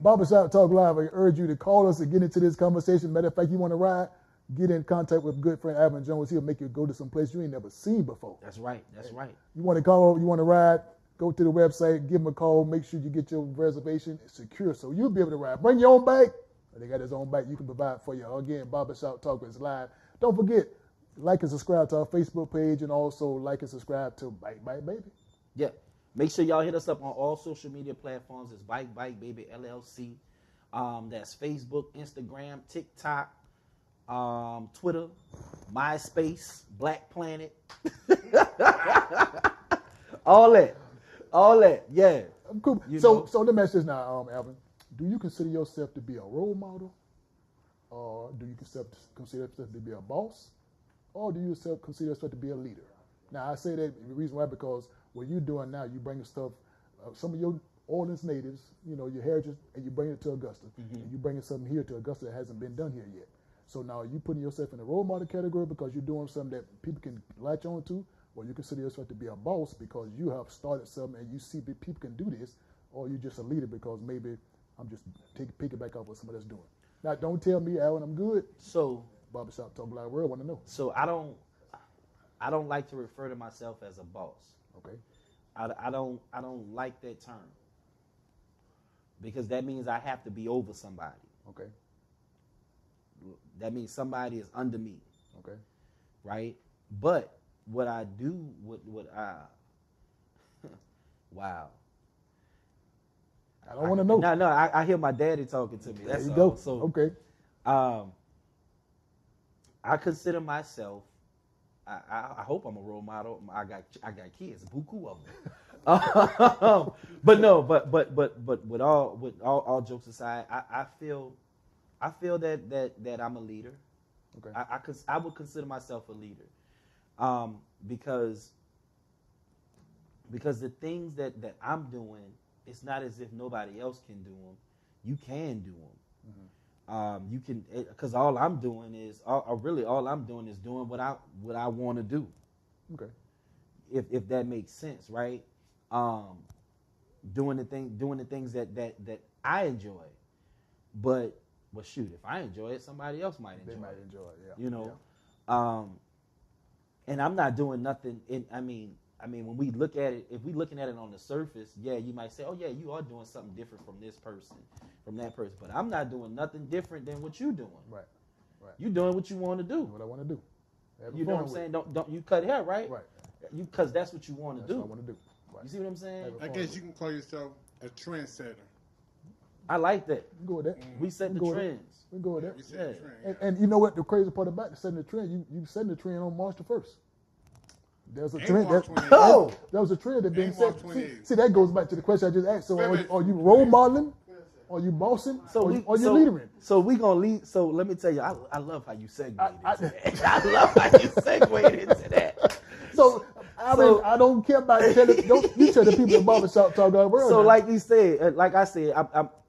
Barbershop Talk Live, I urge you to call us and get into this conversation. Matter of fact, you want to ride, get in contact with good friend Alvin Jonez. He'll make you go to some place you ain't never seen before. That's right. You want to call, you want to ride, go to the website, give them a call, make sure you get your reservation. It's secure, so you'll be able to ride. Bring your own bike. They got his own bike you can provide for you. Again, Barbershop Talk is live. Don't forget, like and subscribe to our Facebook page, and also like and subscribe to Bike Baby. Yeah. Make sure y'all hit us up on all social media platforms. It's Bike Baby LLC. That's Facebook, Instagram, TikTok, Twitter, MySpace, Black Planet. All that, yeah. Cool. So let me ask this now, Alvin. Do you consider yourself to be a role model, or do you consider yourself to be a boss, or do you consider yourself to be a leader? Now, I say that the reason why, because what you're doing now, you bring stuff, some of your Orleans natives, you know, your heritage, and you bring it to Augusta. Mm-hmm. And you're bringing something here to Augusta that hasn't been done here yet. So now you putting yourself in the role model category because you're doing something that people can latch on to, or you consider yourself to be a boss because you have started something and you see that people can do this, or you're just a leader because maybe I'm just pick it back up what somebody else doing. Now, don't tell me, Alan, I'm good. So Barbershop Talk Live World want to know. So I don't like to refer to myself as a boss. Okay. I don't like that term, because that means I have to be over somebody. Okay. That means somebody is under me. Okay. Right? But what I do, wow. I don't want to know. No, I hear my daddy talking to me. That's there you all. go. So, okay. I consider myself I hope I'm a role model. I got kids, buku of them. But no, but with all jokes aside, I feel that I'm a leader. Okay. I would consider myself a leader, because the things that I'm doing, it's not as if nobody else can do them. You can do them. Mm-hmm. You can, because all I'm doing is doing what I want to do. Okay. If that makes sense, right? Doing the things that I enjoy. But shoot, if I enjoy it, somebody else might enjoy it. They might enjoy it, yeah. You know, and I'm not doing nothing. I mean, when we look at it, if we're looking at it on the surface, yeah, you might say, oh yeah, you are doing something different from this person, from that person. But I'm not doing nothing different than what you're doing. Right. You're doing what you want to do. What I want to do. You know what I'm saying? Don't you cut hair, right? Right. Because that's what you want to do. What I want to do. Right. You see what I'm saying? I guess you can call yourself a trendsetter. I like that. We go with that. We set the trends. We go with that. You set the trend. And you know what? The crazy part about setting the trend, you setting the trend on March the 1st. There's a trend. That was a trend that been set. See, that goes back to the question I just asked. So, are you role modeling? Are you bossing? Are you leadering? So we gonna lead. So let me tell you, I love how you segued into that. I love how you segued into that. So I don't care about telling. You tell the people in barbershop talk all world. So now. like I said,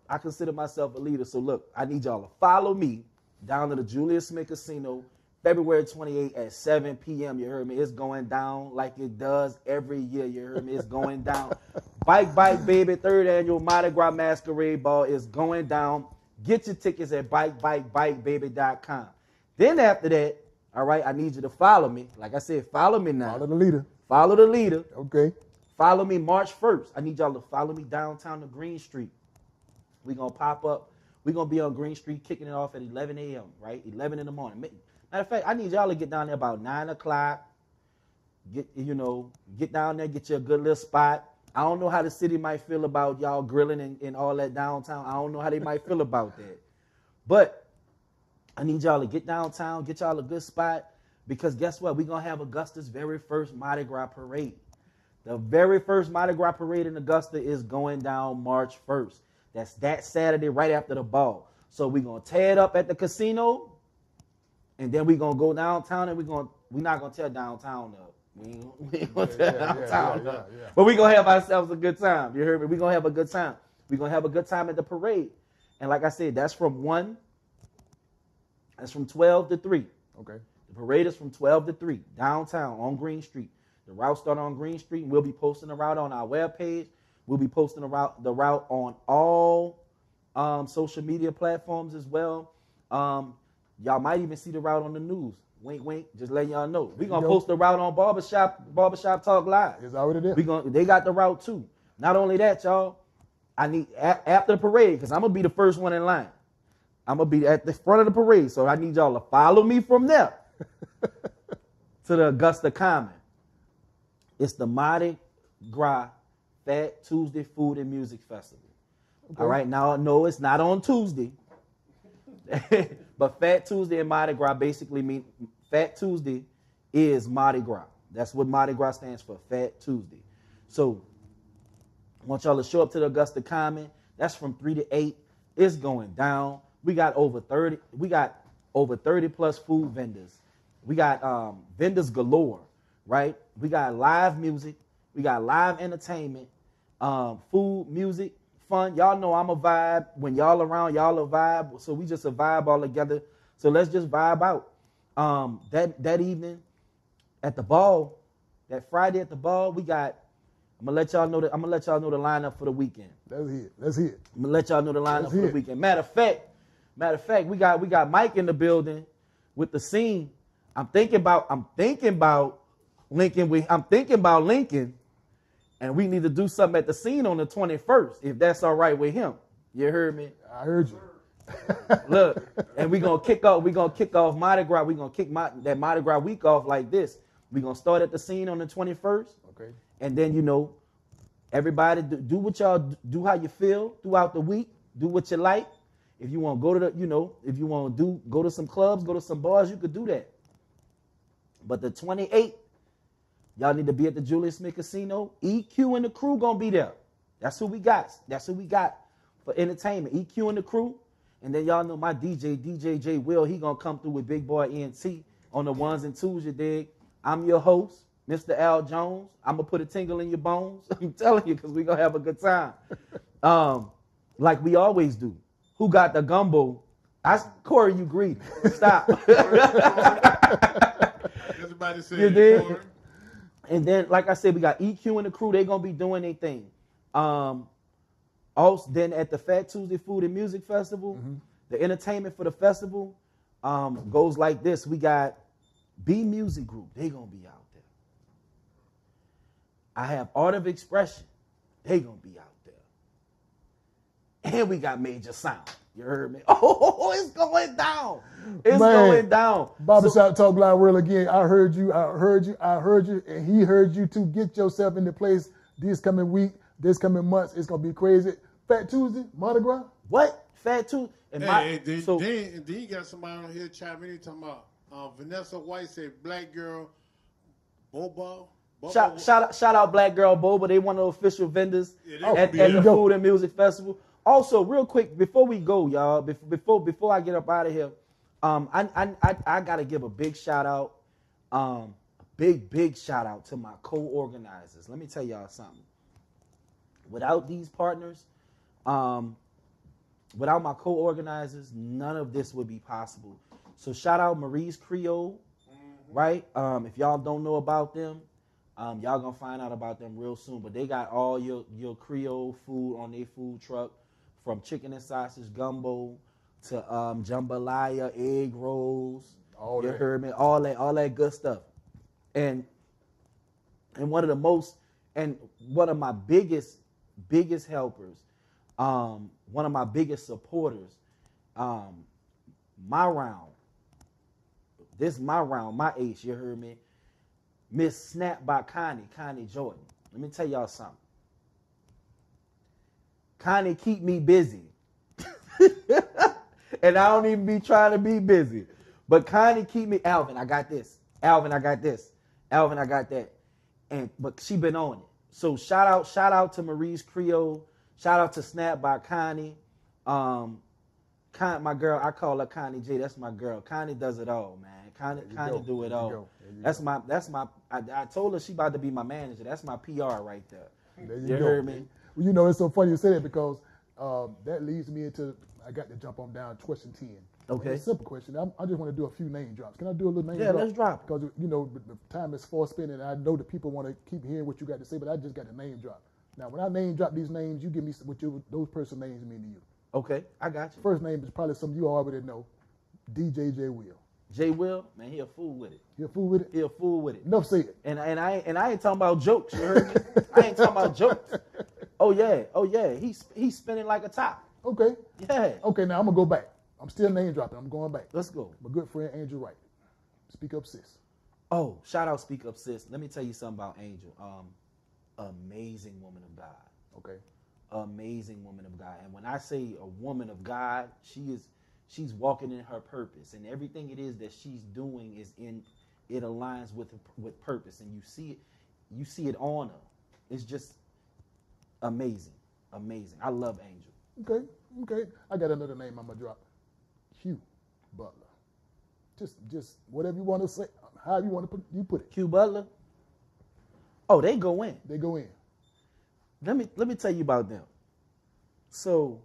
I consider myself a leader. So look, I need y'all to follow me down to the Julius Smith Casino, February 28th at 7 p.m. You heard me? It's going down like it does every year. You heard me? It's going down. Bike Baby, 3rd annual Mardi Gras Masquerade Ball is going down. Get your tickets at bikebikebaby.com. Then after that, all right, I need you to follow me. Like I said, follow me now. Follow the leader. Follow the leader. Okay. Follow me March 1st. I need y'all to follow me downtown to Green Street. We're going to pop up. We're going to be on Green Street kicking it off at 11 a.m., right? 11 in the morning. Matter of fact, I need y'all to get down there about 9 o'clock. Get down there, get you a good little spot. I don't know how the city might feel about y'all grilling and all that downtown. I don't know how they might feel about that. But I need y'all to get downtown, get y'all a good spot, because guess what? We're going to have Augusta's very first Mardi Gras parade. The very first Mardi Gras parade in Augusta is going down March 1st. That's that Saturday right after the ball. So we're going to tear it up at the casino, and then we're going to go downtown, and we're not going to tear downtown up. We ain't going to tear downtown up. Yeah. But we're going to have ourselves a good time. You heard me? We're going to have a good time. We're going to have a good time at the parade. And like I said, that's from 12 to 3. Okay. The parade is from 12 to 3, downtown on Green Street. The route started on Green Street. We'll be posting the route on our webpage. We'll be posting the route on all social media platforms as well. Y'all might even see the route on the news. Wink, wink. Just letting y'all know. We're going to post the route on Barbershop Talk Live. It's already there. They got the route too. Not only that, y'all, I need, after the parade, because I'm going to be the first one in line. I'm going to be at the front of the parade. So I need y'all to follow me from there to the Augusta Common. It's the Mardi Gras Fat Tuesday Food and Music Festival. Okay. All right, now, no, it's not on Tuesday. But Fat Tuesday and Mardi Gras basically mean Fat Tuesday is Mardi Gras. That's what Mardi Gras stands for, Fat Tuesday. So I want y'all to show up to the Augusta Common. That's from 3 to 8. It's going down. We got over 30 plus food vendors. We got vendors galore, right? We got live music. We got live entertainment, food, music, fun. Y'all know I'm a vibe. When y'all around, y'all a vibe. So we just a vibe all together. So let's just vibe out. That evening at the ball, that Friday at the ball, I'm gonna let y'all know the lineup for the weekend. Let's hear it. I'm gonna let y'all know the lineup for the weekend. Matter of fact, we got Mike in the building with the scene. I'm thinking about Lincoln, and we need to do something at the scene on the 21st, if that's all right with him. You heard me? I heard you. Look, and we're gonna kick off Mardi Gras. We're gonna kick that Mardi Gras week off like this. We're gonna start at the scene on the 21st. Okay. And then, everybody do what y'all do, how you feel throughout the week. Do what you like. If you want to go to go to some clubs, go to some bars, you could do that. But the 28th, y'all need to be at the Julius Smith Casino. EQ and the crew gonna be there. That's who we got. That's who we got for entertainment. EQ and the crew. And then y'all know my DJ J Will, he gonna come through with Big Boy ENT on the ones and twos, you dig? I'm your host, Mr. Al Jones. I'm gonna put a tingle in your bones. I'm telling you, because we gonna have a good time. Like we always do. Who got the gumbo? Corey, you greedy. Stop. Everybody say You did? Corey. And then, like I said, we got EQ and the crew. They gonna be doing their thing. Also, then at the Fat Tuesday Food and Music Festival, the entertainment for the festival goes like this. We got B Music Group. They gonna be out there. I have Art of Expression. They gonna be out there. And we got Major Sound. You heard me? Oh, it's going down. It's going down. Barbershop Talk Live World again. I heard you, and he heard you too. Get yourself into place this coming week, this coming months. It's gonna be crazy. Fat Tuesday, Mardi Gras. What? Fat Tuesday. Then you got somebody on here chiming in talking about Vanessa White said black girl Boba. Shout out Black Girl Boba. They one of the official vendors at the Food and Music Festival. Also, real quick, before we go, y'all, before I get up out of here, I gotta give a big shout out, big shout out to my co-organizers. Let me tell y'all something. Without these partners, without my co-organizers, none of this would be possible. So shout out Marie's Creole, right? If y'all don't know about them, y'all gonna find out about them real soon. But they got all your Creole food on their food truck. From chicken and sausage gumbo to jambalaya, egg rolls, you heard me, all that good stuff. And one of my biggest helpers, one of my biggest supporters, my ace, you heard me, Miss Snap by Connie Jordan. Let me tell y'all something. Connie keep me busy. And I don't even be trying to be busy. But Connie keep me, Alvin, I got this. Alvin, I got this. Alvin, I got that. But she been on it. So shout out to Marie's Creole. Shout out to Snap by Connie. My girl, I call her Connie J. That's my girl. Connie does it all, man. Connie do it all. That's my I told her she about to be my manager. That's my PR right there. There you heard me? Well, you know, it's so funny you say that because that leads me into, I got to jump on down to question 10. Okay. It's a simple question. I just want to do a few name drops. Can I do a little name drop? Yeah, let's drop. Because, you know, the time is far spent, and I know that people want to keep hearing what you got to say, but I just got to name drop. Now, when I name drop these names, you give me what those person names mean to you. Okay, I got you. First name is probably some you already know, DJ J Will. J Will, man, he a fool with it. He a fool with it? He a fool with it. Enough said. And I ain't talking about jokes, you heard me? I ain't talking about jokes. Oh yeah. He's spinning like a top. Okay. Yeah. Okay, now I'm gonna go back. I'm still name dropping. I'm going back. Let's go. My good friend Angel Wright. Speak Up Sis. Oh, shout out Speak Up Sis. Let me tell you something about Angel. Amazing woman of God. Okay. Amazing woman of God. And when I say a woman of God, she's walking in her purpose, and everything it is that she's doing it aligns with purpose, and you see it on her. It's just amazing. I love Angel. Okay. I got another name I'm gonna drop. Q Butler. Just whatever you want to say, however you want to put it. Q Butler. Oh, they go in. They go in. Let me tell you about them. So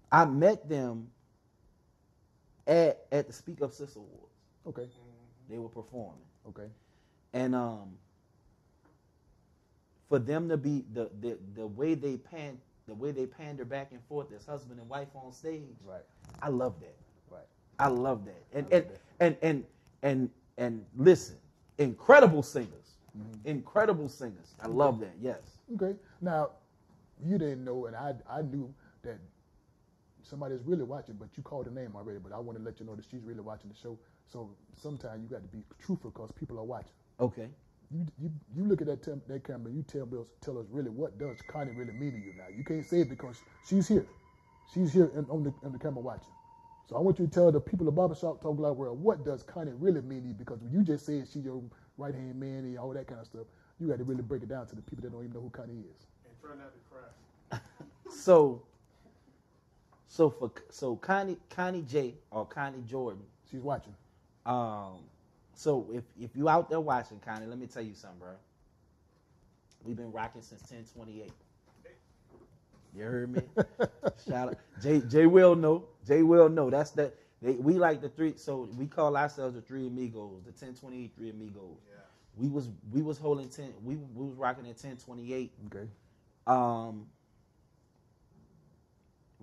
I met them at the Speak Up Sis Awards. Okay. They were performing. Okay. And for them to be the way they pander back and forth as husband and wife on stage. Right. I love that. Right. I love that. And listen, incredible singers. Mm-hmm. Incredible singers. I love that. Yes. Okay. Now, you didn't know, and I knew that somebody's really watching, but you called the name already. But I want to let you know that she's really watching the show. So sometimes you got to be truthful because people are watching. Okay. You look at that camera and you tell us really what does Connie really mean to you now. You can't say it because she's here. She's here on the camera watching. So I want you to tell the people of Barbershop Talk Live world, what does Connie really mean to you? Because when you just said she's your right-hand man and all that kind of stuff, you got to really break it down to the people that don't even know who Connie is. And try not to cry. So Connie J or Connie Jordan. She's watching. So if you out there watching, Connie, let me tell you something, bro. We've been rocking since 10/28. You heard me? Shout out. Jay will know. Jay will know. That's that. We like the three. So we call ourselves the Three Amigos, the 10/28 Three Amigos. Yeah. We was holding 10. We was rocking at 10/28. Okay.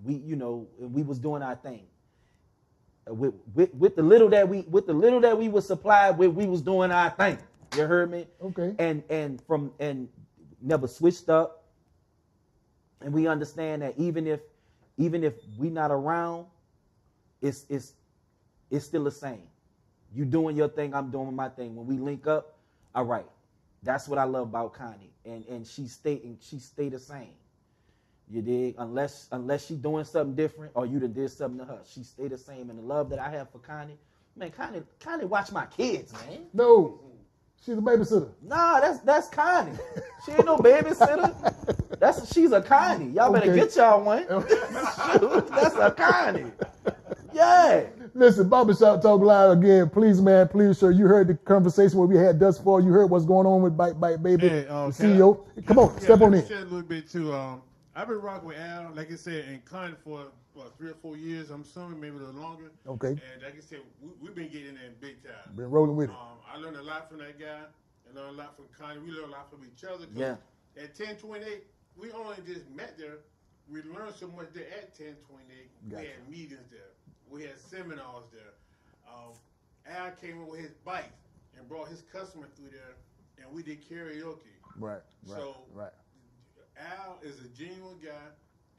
We was doing our thing. With the little that we was supplied with, we was doing our thing. You heard me? Okay. And never switched up. And we understand that even if we not around, it's still the same. You doing your thing, I'm doing my thing. When we link up, all right. That's what I love about Connie. And she stay the same. You dig? Unless she doing something different or you done did something to her. She stay the same. And the love that I have for Connie, man, Connie watch my kids, man. No. She's a babysitter. Nah, that's Connie. She ain't no babysitter. She's a Connie. Y'all better get y'all one. Shoot, that's a Connie. Yeah. Listen, Barbershop Talk Live again. Please, man, please, sir. You heard the conversation where we had thus far. You heard what's going on with Bite Baby, Hey, the CEO. Come on, step on in. Share a little bit too. I've been rocking with Al, like I said, in Connie for 3 or 4 years. I'm assuming maybe a little longer. Okay. And like I said, we've been getting there in big time. Been rolling with it. I learned a lot from that guy. I learned a lot from Connie. We learned a lot from each other. Yeah. At 10/28, we only just met there. We learned so much there at 10/28. Gotcha. We had meetings there. We had seminars there. Al came in with his bike and brought his customer through there, and we did karaoke. Right. Al is a genuine guy.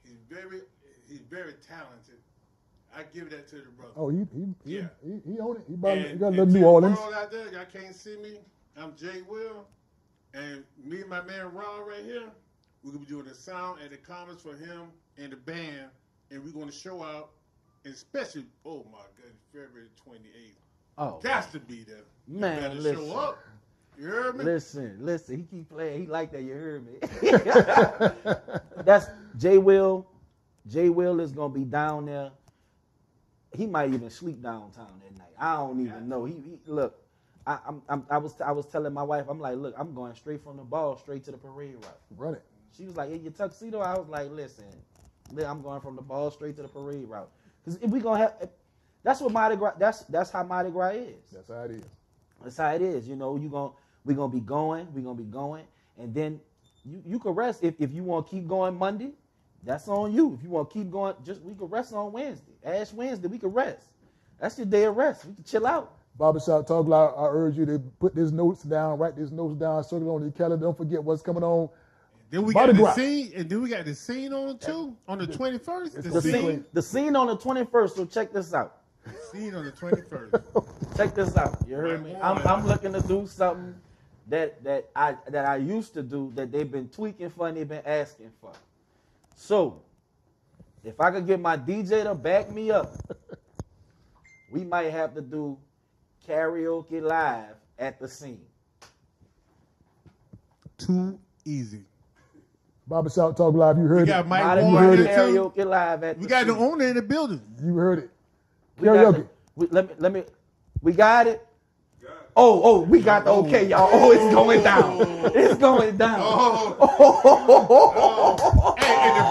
He's very talented. I give that to the brother. Oh, he own it. He got a And little to New the Orleans. world out there, y'all can't see me. I'm Jay Will, and me and my man Raw right here, we're gonna be doing the sound and the comments for him and the band, and we're gonna show out, and especially, oh my goodness, February 28th. Oh, Got to be there. You man, better listen. show up. You heard me? Listen. He keep playing. He like that. You heard me. That's Jay Will. Jay Will is gonna be down there. He might even sleep downtown that night. I don't even know. He look. I was telling my wife. I'm like, look, I'm going straight from the ball straight to the parade route. Run it. She was like, in your tuxedo. I was like, listen, I'm going from the ball straight to the parade route. Because if we gonna have, that's what Mardi Gras. That's how Mardi Gras is. That's how it is. That's how it is. You know, we're gonna be going, and then you can rest if you want to keep going Monday. That's on you. If you want to keep going, we can rest on Wednesday. Ash Wednesday, we can rest. That's your day of rest. We can chill out. Barbershop Talk Live, I urge you to put these notes down, write these notes down, circle on your calendar. Don't forget what's coming on. Then we Mardi got Gras. the scene, and then we got the scene on too, on the 21st. The scene on the 21st. So check this out. The scene on the 21st. Check this out. You heard me? I'm looking to do something that I used to do that they've been tweaking for and they've been asking for. So, if I could get my DJ to back me up, we might have to do karaoke live at the scene. Too easy. Barbershop Talk Live, you heard We it. got Mike Might Warren heard here it. too. karaoke live at We the got the scene. owner in the building. You heard it. We got Karaoke. let me. We got it. Oh, we got the okay, y'all. Oh, it's going down. It's going down. Hey, and the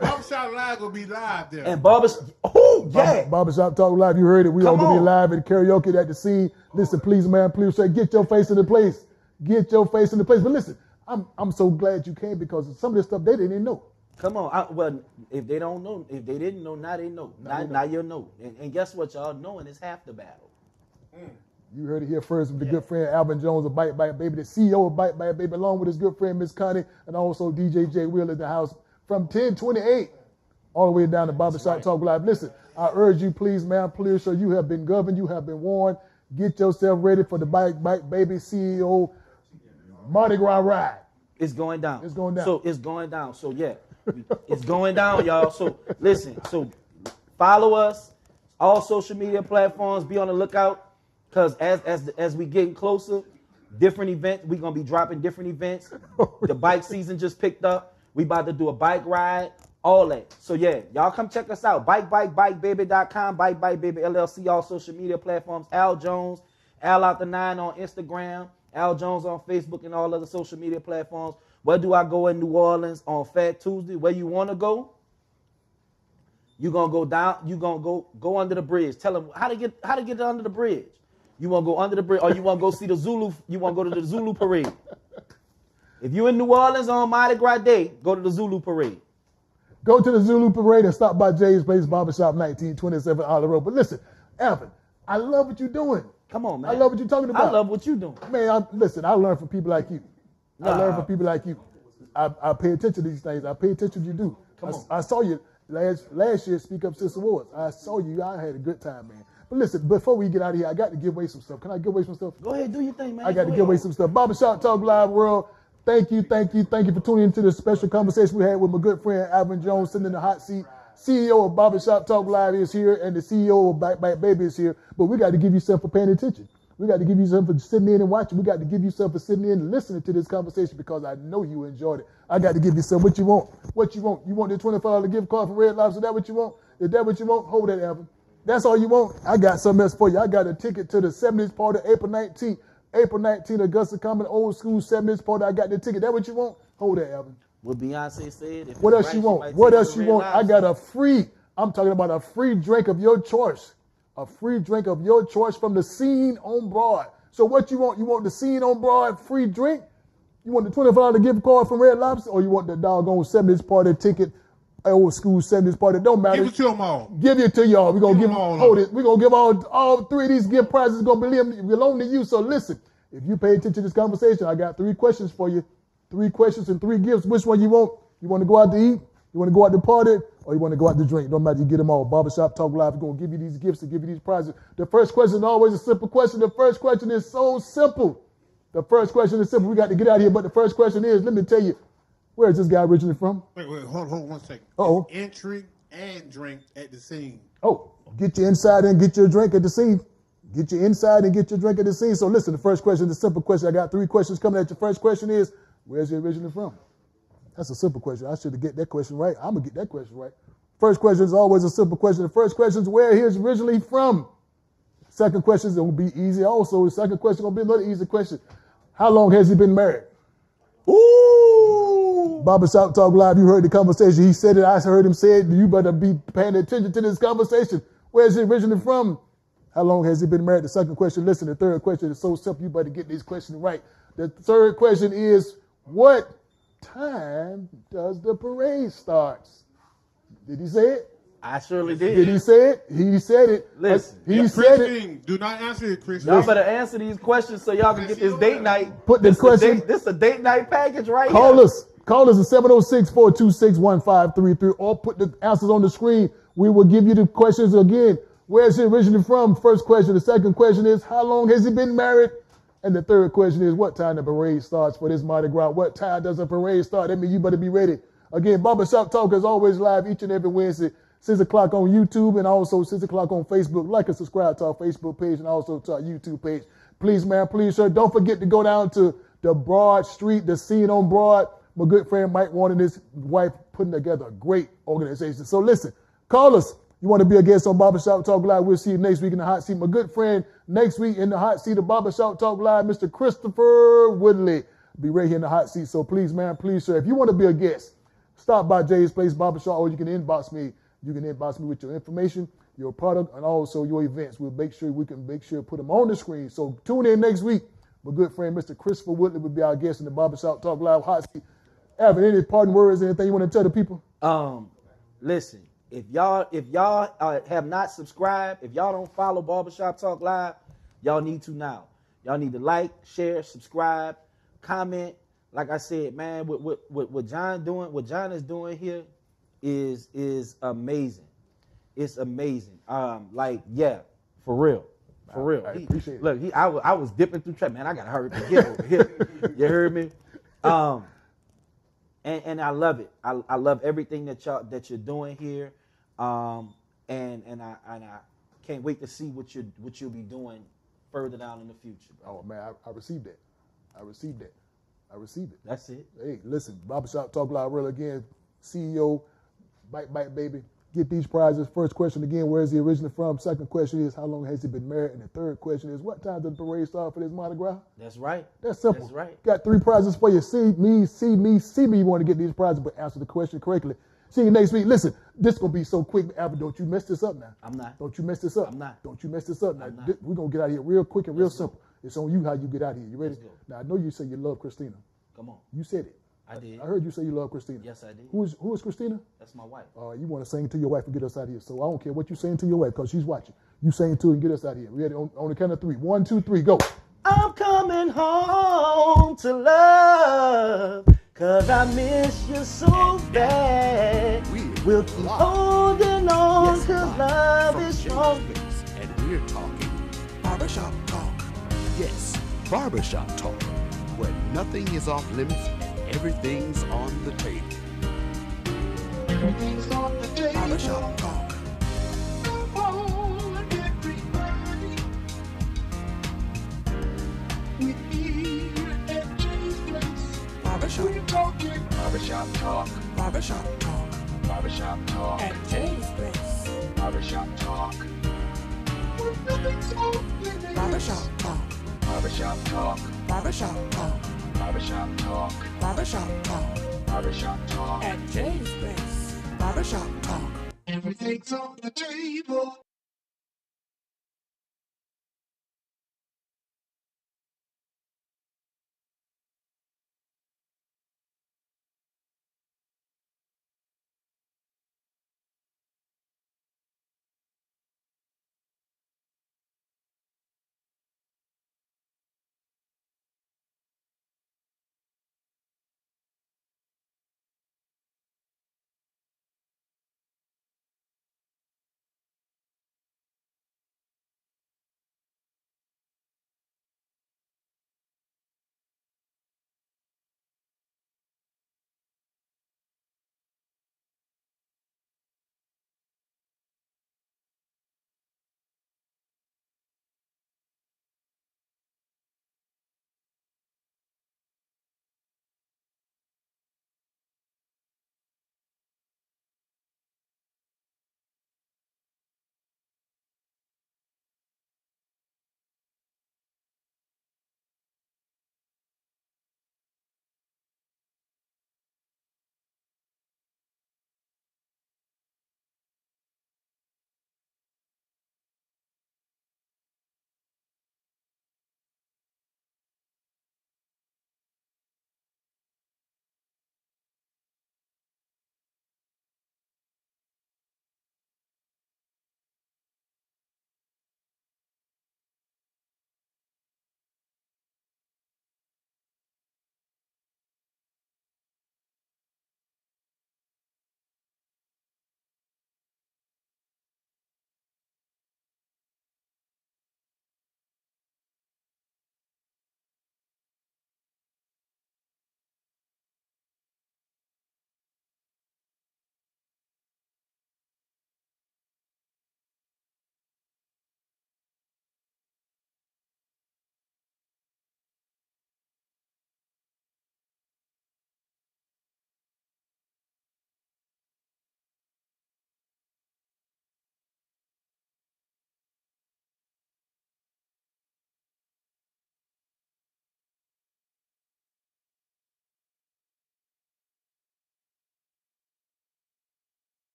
barbershop live gonna be live there. And Bubba's. Oh, yeah. Barbershop Talk Live, you heard it. We all Come gonna be on. live at karaoke at the scene. Listen, please, man, please say, get your face in the place. Get your face in the place. But listen, I'm so glad you came because some of this stuff they didn't even know. Come on. Well, if they don't know, if they didn't know, now they know. Now you'll know. And guess what, y'all? Knowing is half the battle. You heard it here first with the good friend Alvin Jones of Bite Baby, the CEO of Bite Baby, along with his good friend Miss Connie, and also DJ J Will in the house from 1028 all the way down to Barbershop Talk Live. Listen, I urge you, please, man, please, sir, you have been governed, you have been warned. Get yourself ready for the Bite Baby CEO Mardi Gras ride. It's going down. It's going down. So it's going down. So yeah, it's going down, y'all. So listen. So follow us. All social media platforms. Be on the lookout, because as we getting closer, different events. We gonna be dropping different events. The bike season just picked up. We about to do a bike ride. All that. So yeah, y'all come check us out. Bikebaby.com, Bike Baby LLC, all social media platforms. Al Jones, Al out the 9 on Instagram, Al Jones on Facebook and all other social media platforms. Where do I go in New Orleans on Fat Tuesday? Where you want to go? You gonna go down. You gonna go under the bridge. Tell them how to get under the bridge. You wanna go under the bridge, or you wanna go see the Zulu? You wanna go to the Zulu parade? If you in New Orleans on Mardi Gras Day, go to the Zulu parade. Go to the Zulu Parade and stop by Jay's Place Barbershop, 1927 Olive Road. But listen, Alvin, I love what you're doing. Come on, man. I love what you're talking about. I love what you're doing. Man, listen, I learn from people like you. I learn from people like you. I pay attention to these things. I pay attention to what you do. Come on. I saw you last year Speak Up Sis Awards. I saw you. I had a good time, man. But listen, before we get out of here, I got to give away some stuff. Can I give away some stuff? Go ahead, do your thing, man. I got to give away some stuff. Barbershop Talk Live World. Thank you for tuning into this special conversation we had with my good friend Alvin Jones, sitting in the hot seat. CEO of Barbershop Talk Live is here, and the CEO of Bike Baby is here. But we got to give you something for paying attention. We got to give you something for sitting in and watching. We got to give you something for sitting in and listening to this conversation, because I know you enjoyed it. I got to give you something. What you want? What you want? You want the $25 gift card from Red Lobster? Is that what you want? Is that what you want? Hold that, Alvin. That's all you want? I got something else for you. I got a ticket to the 70th party, April 19th. April 19th, Augusta Common, old school 70s party. I got the ticket. That what you want? Hold that, Alvin. What Beyonce said. What else you want? What else you want? I got I'm talking about a free drink of your choice. A free drink of your choice from the Scene on Broad. So what you want? You want the Scene on Broad free drink? You want the $25 gift card from Red Lobster? Or you want the doggone 70s party ticket, old school 70s party? Don't matter. Give it to them all. Give it to y'all. We're gonna give them all. Hold it. We're gonna give all three of these gift prizes belong to you. So listen, if you pay attention to this conversation, I got 3 questions for you. 3 questions and 3 gifts. Which one you want? You want to go out to eat? You want to go out to party? Or you want to go out to drink? Don't matter. You get them all. Barbershop Talk Live. We're going to give you these gifts and give you these prizes. The first question is always a simple question. The first question is so simple. The first question is simple. We got to get out of here. But the first question is, let me tell you, where is this guy originally from? Wait, hold 1 second. Uh-oh. Entry and drink at the scene. Oh, get your inside and get your drink at the scene. Get your inside and get your drink at the scene. So listen, the first question is a simple question. I got 3 questions coming at you. First question is, where's he originally from? That's a simple question. I should have get that question right. I'm going to get that question right. First question is always a simple question. The first question is where he is originally from. Second question is going to be easy also. The second question is going to be another easy question. How long has he been married? Ooh! Barbershop Talk Live, you heard the conversation. He said it. I heard him say it. You better be paying attention to this conversation. Where is he originally from? How long has he been married? The second question, listen, the third question is so simple. You better get these questions right. The third question is, what time does the parade start? Did he say it? I surely did. Did he say it? He said it. Listen. He said it. Do not answer it, Chris. Y'all better answer these questions so y'all can get this date night. Put the question. This is a date night package right Call here. Call us at 706-426-1533 or put the answers on the screen. We will give you the questions again. Where's he originally from? First question. The second question is, how long has he been married? And the third question is, what time the parade starts for this Mardi Gras? What time does the parade start? That means you better be ready. Again, Barbershop Talk is always live each and every Wednesday, 6 o'clock on YouTube and also 6 o'clock on Facebook. Like and subscribe to our Facebook page and also to our YouTube page. Please, man, please, sir, don't forget to go down to the Broad Street, the Scene on Broad. My good friend Mike Warren and his wife putting together a great organization. So listen, call us. You want to be a guest on Barbershop Talk Live? We'll see you next week in the hot seat. My good friend next week in the hot seat of Barbershop Talk Live, Mr. Christopher Woodley. Be right here in the hot seat. So please, man, please, sir, if you want to be a guest, stop by Jay's Place Barbershop, or you can inbox me. You can inbox me with your information, your product, and also your events. We'll make sure put them on the screen. So tune in next week. My good friend, Mr. Christopher Woodley, will be our guest in the Barbershop Talk Live hot seat. Alvin, any parting words, anything you want to tell the people? Listen, if y'all have not subscribed, if y'all don't follow Barbershop Talk Live, y'all need to now. Y'all need to like, share, subscribe, comment. Like I said, man, what John is doing here is amazing. It's amazing. Yeah, for real. For real. I appreciate it. Look, I was dipping through traffic. Man, I gotta hurry to get over here. You heard me? And I love it. I love everything that you're doing here. And I can't wait to see what you'll be doing further down in the future, bro. Oh man, I received that. I received that. I received it. That's it. Hey, listen, Barbershop Talk Live Real again. CEO, Bite Baby. Get these prizes. First question again, where is he originally from? Second question is, how long has he been married? And the third question is, what time does the parade start for this Mardi Gras? That's right. That's simple. That's right. Got 3 prizes for you. See me. You want to get these prizes, but answer the question correctly. See you next week. Listen, this is going to be so quick, Albert. Don't you mess this up now. I'm not. Don't you mess this up. I'm not. Don't you mess this up now. I'm not. We're going to get out of here real quick and real Let's go. simple. It's on you how you get out of here. You ready? Let's go. Now, I know you say you love Christina. Come on. You said it. I did. I heard you say you love Christina. Yes, I did. Who is Christina? That's my wife. You want to sing to your wife and get us out of here. So I don't care what you saying to your wife because she's watching. You sing to her and get us out of here. Ready? On the count of 3. 1, 2, 3, go. I'm coming home to love, 'cause I miss you so bad. We'll keep holding on, 'cause love is strong. And we're talking, Barbershop Talk. yes, barbershop talk, where nothing is off limits, everything's on the table. Everything's on the table. Barbershop Talk. Barbershop Talk. Barbershop Talk. Barbershop Talk. At James Place. Barbershop Talk. Barbershop Talk. Barbershop Talk. Barbershop Talk. Barbershop Talk. Barbershop Talk. Barbershop Talk. At James Place. Barbershop Talk. Everything's on the table.